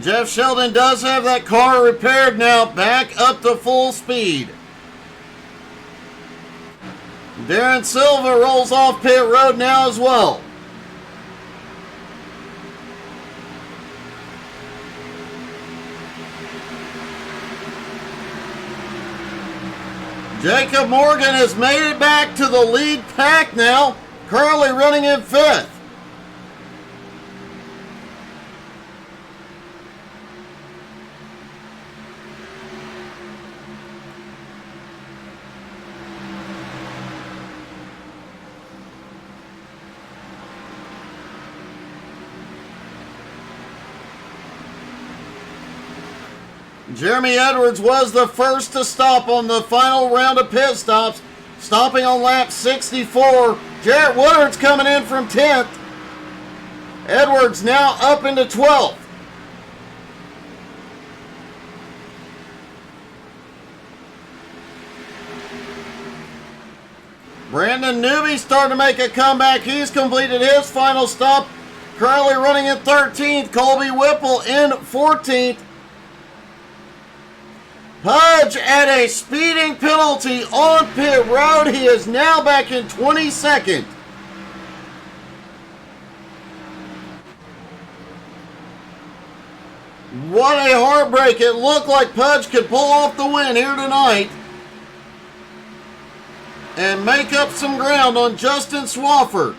Jeff Sheldon does have that car repaired now, back up to full speed. Darren Silva rolls off pit road now as well. Jacob Morgan has made it back to the lead pack now, currently running in 5th. Jeremy Edwards was the first to stop on the final round of pit stops, stopping on lap 64. Jarrett Woodard's coming in from 10th. Edwards now up into 12th. Brandon Newby starting to make a comeback. He's completed his final stop, currently running in 13th. Colby Whipple in 14th. Pudge at a speeding penalty on pit road. He is now back in 22nd. What a heartbreak. It looked like Pudge could pull off the win here tonight and make up some ground on Justin Swafford.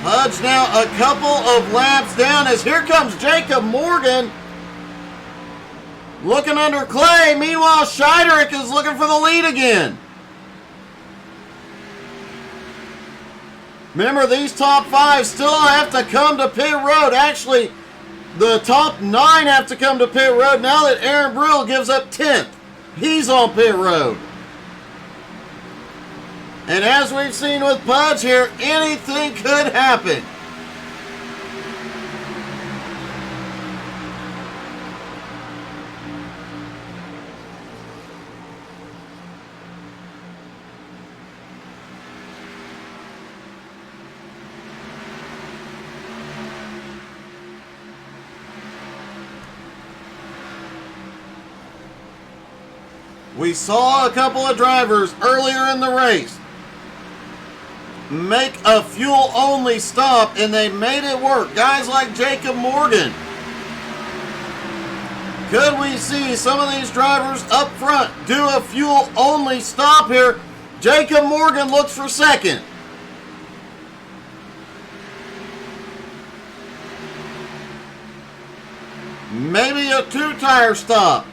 Pudge now a couple of laps down as here comes Jacob Morgan looking under Clay. Meanwhile, Scheiderick is looking for the lead again. Remember, these top 5 still have to come to pit road. Actually, the top 9 have to come to pit road now that Aaron Brill gives up 10th. He's on pit road. And as we've seen with Pudge here, anything could happen. We saw a couple of drivers earlier in the race make a fuel-only stop, and they made it work. Guys like Jacob Morgan. Could we see some of these drivers up front do a fuel-only stop here? Jacob Morgan looks for second. Maybe a 2-tire stop.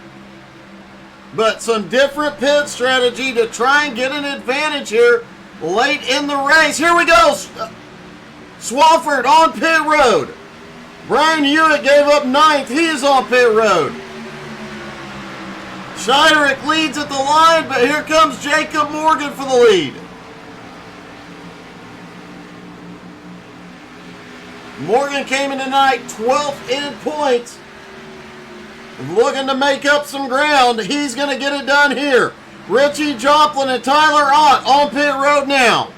But some different pit strategy to try and get an advantage here late in the race. Here we go. Swafford on pit road. Brian Hewitt gave up 9th. He is on pit road. Scheiderick leads at the line, but here comes Jacob Morgan for the lead. Morgan came in tonight 12th in points. Looking to make up some ground. He's going to get it done here. Richie Joplin and Tyler Ott on pit road now.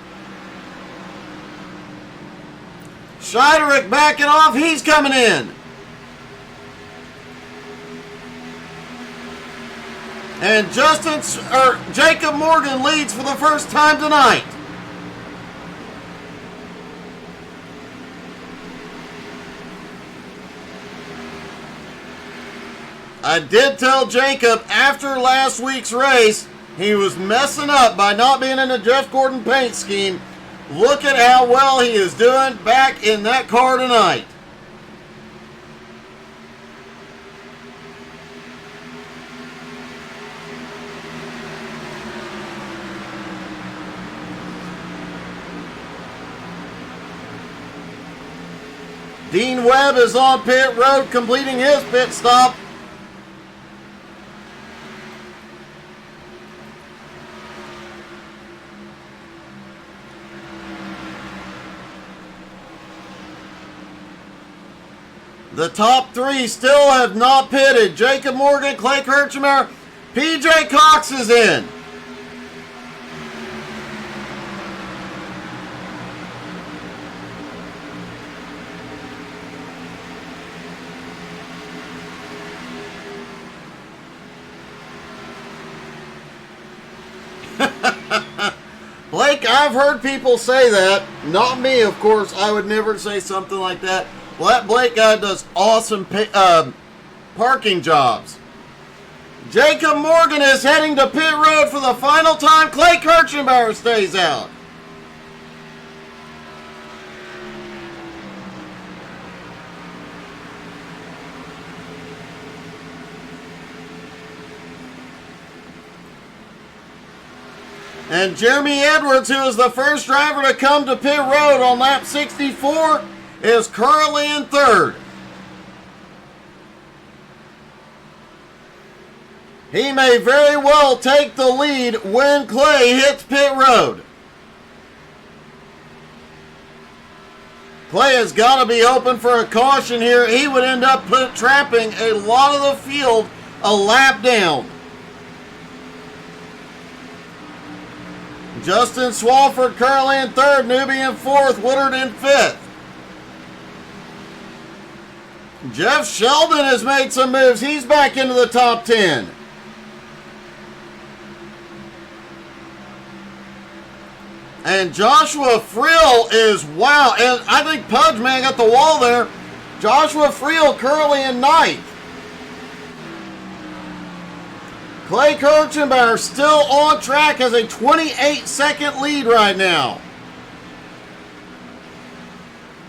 Scheiderick backing off. He's coming in. And Jacob Morgan leads for the first time tonight. I did tell Jacob after last week's race he was messing up by not being in the Jeff Gordon paint scheme. Look at how well he is doing back in that car tonight. Dean Webb is on pit road completing his pit stop. The top three still have not pitted. Jacob Morgan, Clay Kirchner, PJ Cox is in. Blake, I've heard people say that. Not me, of course. I would never say something like that. Well, that Blake guy does awesome parking jobs. Jacob Morgan is heading to pit road for the final time. Clay Kirchenbauer stays out. And Jeremy Edwards, who is the first driver to come to pit road on lap 64, is currently in third. He may very well take the lead when Clay hits pit road. Clay has got to be open for a caution here. He would end up trapping a lot of the field a lap down. Justin Swafford currently in third, Newby in fourth, Woodard in fifth. Jeff Sheldon has made some moves. He's back into the top 10. And Joshua Friel is, wow, and I think Pudge Man got the wall there. Joshua Friel currently in ninth. Clay Kirchenbauer still on track, has a 28-second lead right now.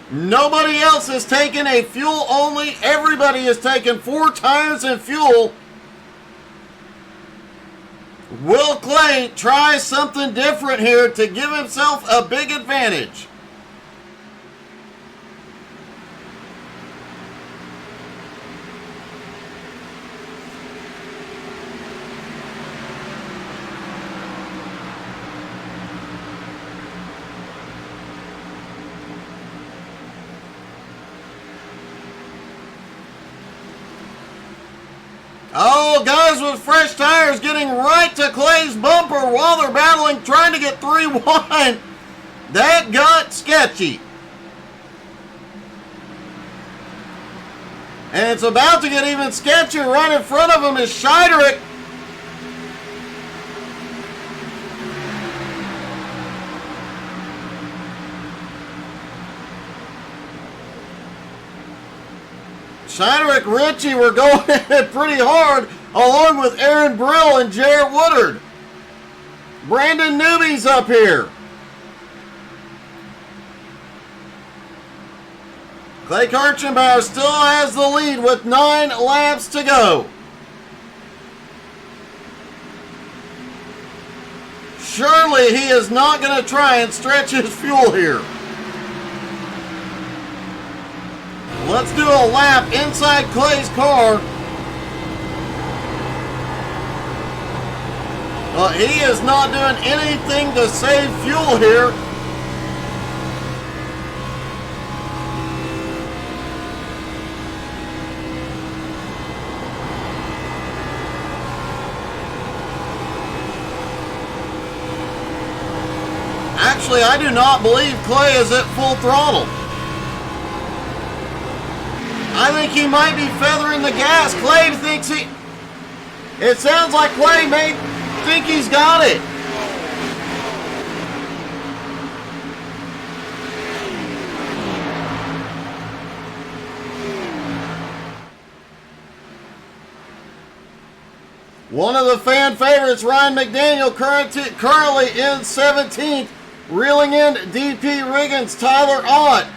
Nobody else has taken a fuel only. Everybody has taken 4 tires and fuel. Will Clay try something different here to give himself a big advantage? Oh, guys with fresh tires getting right to Clay's bumper while they're battling, trying to get 3 wide. That got sketchy. And it's about to get even sketchier. Right in front of him is Scheiderick. Scheiderick Ritchie were going at pretty hard, along with Aaron Brill and Jarrett Woodard. Brandon Newby's up here. Clay Kirchenbauer still has the lead with 9 laps to go. Surely he is not going to try and stretch his fuel here. Let's do a lap inside Clay's car. He is not doing anything to save fuel here. Actually, I do not believe Clay is at full throttle. I think he might be feathering the gas. Clay thinks he... It sounds like Clay may think he's got it. One of the fan favorites, Ryan McDaniel, currently in 17th. Reeling in DP Riggins, Tyler Ott,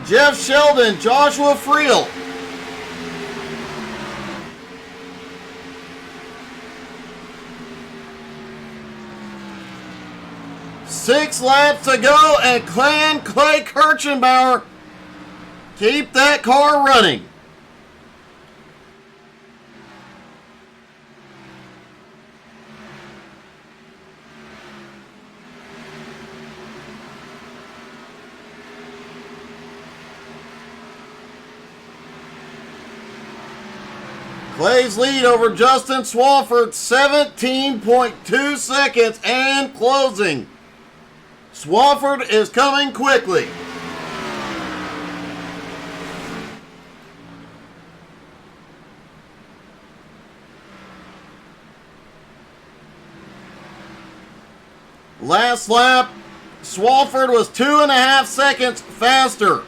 Jeff Sheldon, Joshua Friel. Six laps to go, and Clay Kirchenbauer keep that car running. Clay's lead over Justin Swafford, 17.2 seconds and closing. Swafford is coming quickly. Last lap, Swafford was 2.5 seconds faster.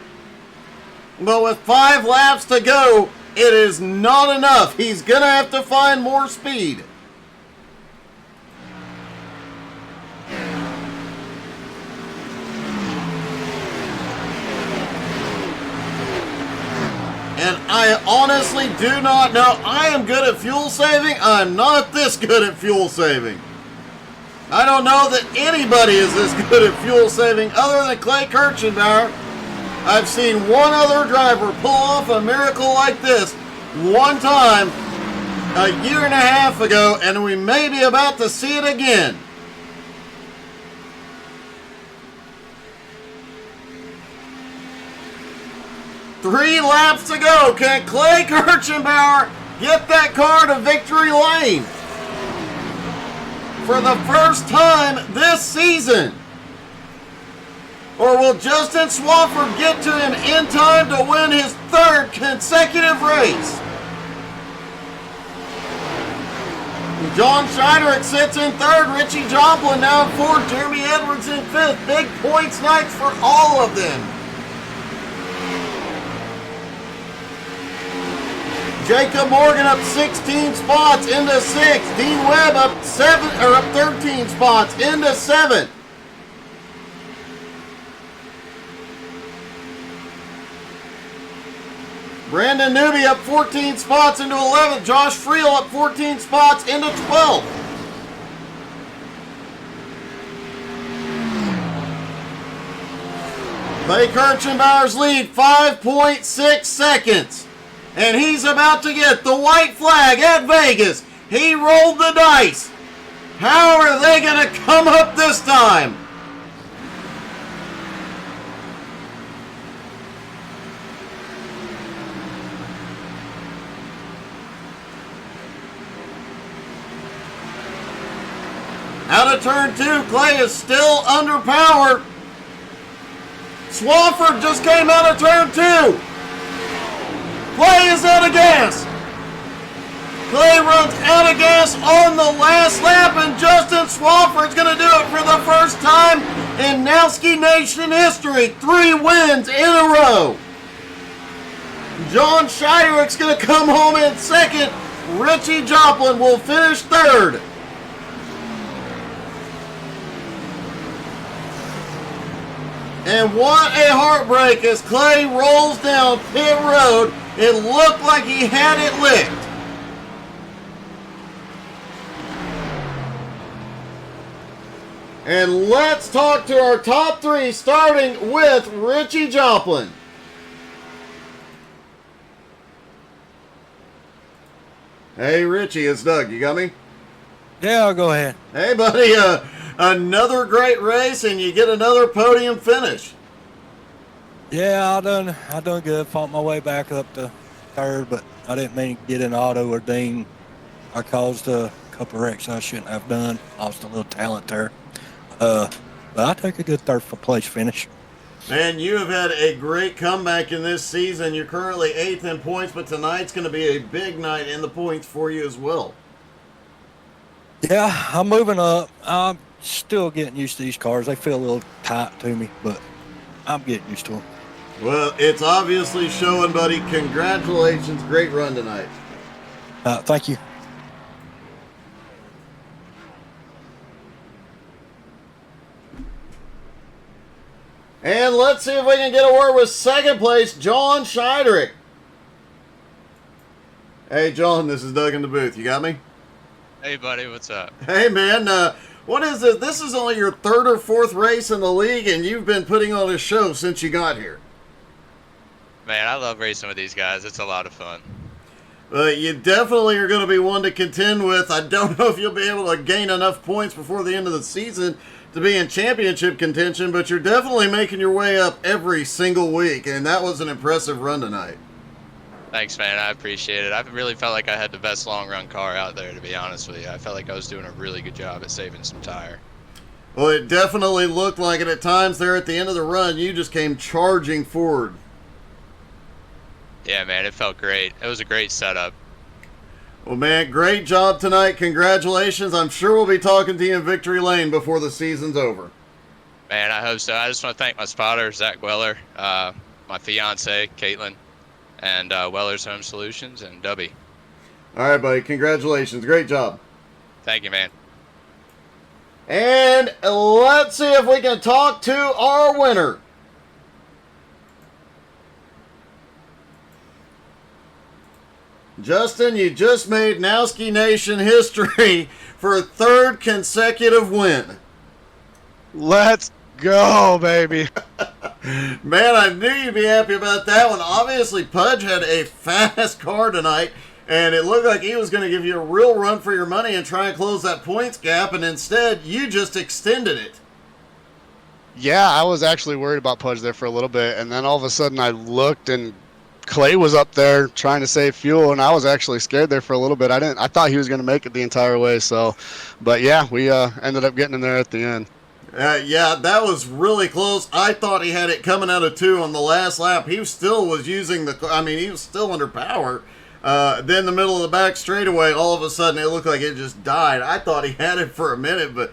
But with 5 laps to go, it is not enough. He's going to have to find more speed. And I honestly do not know. I am good at fuel saving. I'm not this good at fuel saving. I don't know that anybody is this good at fuel saving other than Clay Kirchenbauer. I've seen one other driver pull off a miracle like this one time a year and a half ago, and we may be about to see it again. Three laps to go. Can Clay Kirchenbauer get that car to victory lane for the first time this season? Or will Justin Swafford get to him in time to win his 3rd consecutive race? John Scheiderick sits in 3rd. Richie Joplin now in 4th. Jeremy Edwards in 5th. Big points night for all of them. Jacob Morgan up 16 spots into 6th. Dean Webb up 13 spots into 7th. Brandon Newby up 14 spots into 11th. Josh Friel up 14 spots into 12th. Clay Kirchenbauer's lead, 5.6 seconds. And he's about to get the white flag at Vegas. He rolled the dice. How are they going to come up this time? Out of turn 2, Clay is still underpowered. Swafford just came out of turn 2. Clay is out of gas. Clay runs out of gas on the last lap, and Justin Swafford's going to do it for the first time in Nowski Nation history. 3 wins in a row. John Scheiderick's going to come home in 2nd. Richie Joplin will finish 3rd. And what a heartbreak as Clay rolls down pit road. It looked like he had it licked. And let's talk to our top 3, starting with Richie Joplin. Hey Richie, it's Doug. You got me? Yeah, I'll go ahead. Hey buddy, another great race, and you get another podium finish. Yeah, I done good. Fought my way back up to 3rd, but I didn't mean to get in auto or Dean. I caused a couple wrecks I shouldn't have done. Lost a little talent there. But I take a good 3rd place finish. Man, you have had a great comeback in this season. You're currently 8th in points, but tonight's going to be a big night in the points for you as well. Yeah, I'm moving up. I'm still getting used to these cars. They feel a little tight to me, but I'm getting used to them. Well, it's obviously showing, buddy. Congratulations. Great run tonight. Thank you. And let's see if we can get a word with second place, John Scheidrich. Hey, John, this is Doug in the booth. You got me? Hey, buddy, what's up? Hey, man, what is this? This is only your third or fourth race in the league, and you've been putting on a show since you got here. Man, I love racing with these guys. It's a lot of fun. You definitely are going to be one to contend with. I don't know if you'll be able to gain enough points before the end of the season to be in championship contention, but you're definitely making your way up every single week, and that was an impressive run tonight. Thanks, man. I appreciate it. I really felt like I had the best long-run car out there, to be honest with you. I felt like I was doing a really good job at saving some tire. Well, it definitely looked like it at times there at the end of the run. You just came charging forward. Yeah, man, it felt great. It was a great setup. Well, man, great job tonight. Congratulations. I'm sure we'll be talking to you in Victory Lane before the season's over. Man, I hope so. I just want to thank my spotter, Zach Weller, my fiance, Caitlin, and Weller's Home Solutions, and Dubby. All right, buddy. Congratulations. Great job. Thank you, man. And let's see if we can talk to our winner. Justin, you just made Nowski Nation history for a third consecutive win. Let's go, baby. Man, I knew you'd be happy about that one. Obviously, Pudge had a fast car tonight, and it looked like he was going to give you a real run for your money and try and close that points gap, and instead, you just extended it. Yeah, I was actually worried about Pudge there for a little bit, and then all of a sudden I looked and Clay was up there trying to save fuel, and I was actually scared there for a little bit. I thought he was going to make it the entire way. So, but yeah, we ended up getting in there at the end. Yeah, that was really close. I thought he had it coming out of 2 on the last lap. He still was using he was still under power. Then the middle of the back straightaway, all of a sudden it looked like it just died. I thought he had it for a minute, but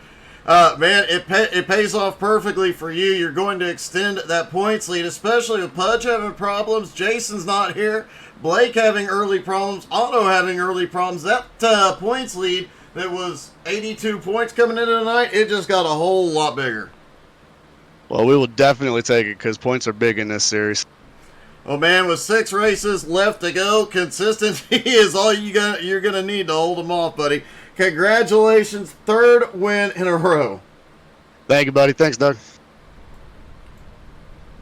man, it pays off perfectly for you. You're going to extend that points lead, especially with Pudge having problems. Jason's not here. Blake having early problems. Otto having early problems. That points lead that was 82 points coming into tonight, it just got a whole lot bigger. Well, we will definitely take it because points are big in this series. Well, man, with 6 races left to go, consistency is all you're going to need to hold them off, buddy. Congratulations, 3rd win in a row. Thank you, buddy. Thanks, Doug.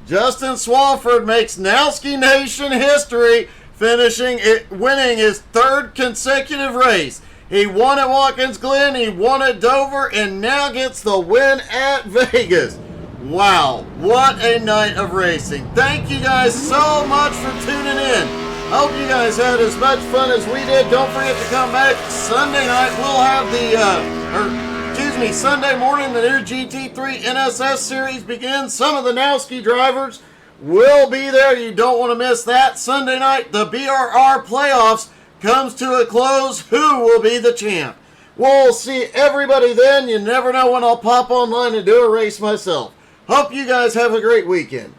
Justin Swafford makes Nowski Nation history, winning his 3rd consecutive race. He won at Watkins Glen, he won at Dover, and now gets the win at Vegas. Wow, what a night of racing. Thank you guys so much for tuning in. Hope you guys had as much fun as we did. Don't forget to come back Sunday night. We'll have Sunday morning, the new GT3 NSS series begins. Some of the Nowski drivers will be there. You don't want to miss that. Sunday night, the BRR playoffs comes to a close. Who will be the champ? We'll see everybody then. You never know when I'll pop online and do a race myself. Hope you guys have a great weekend.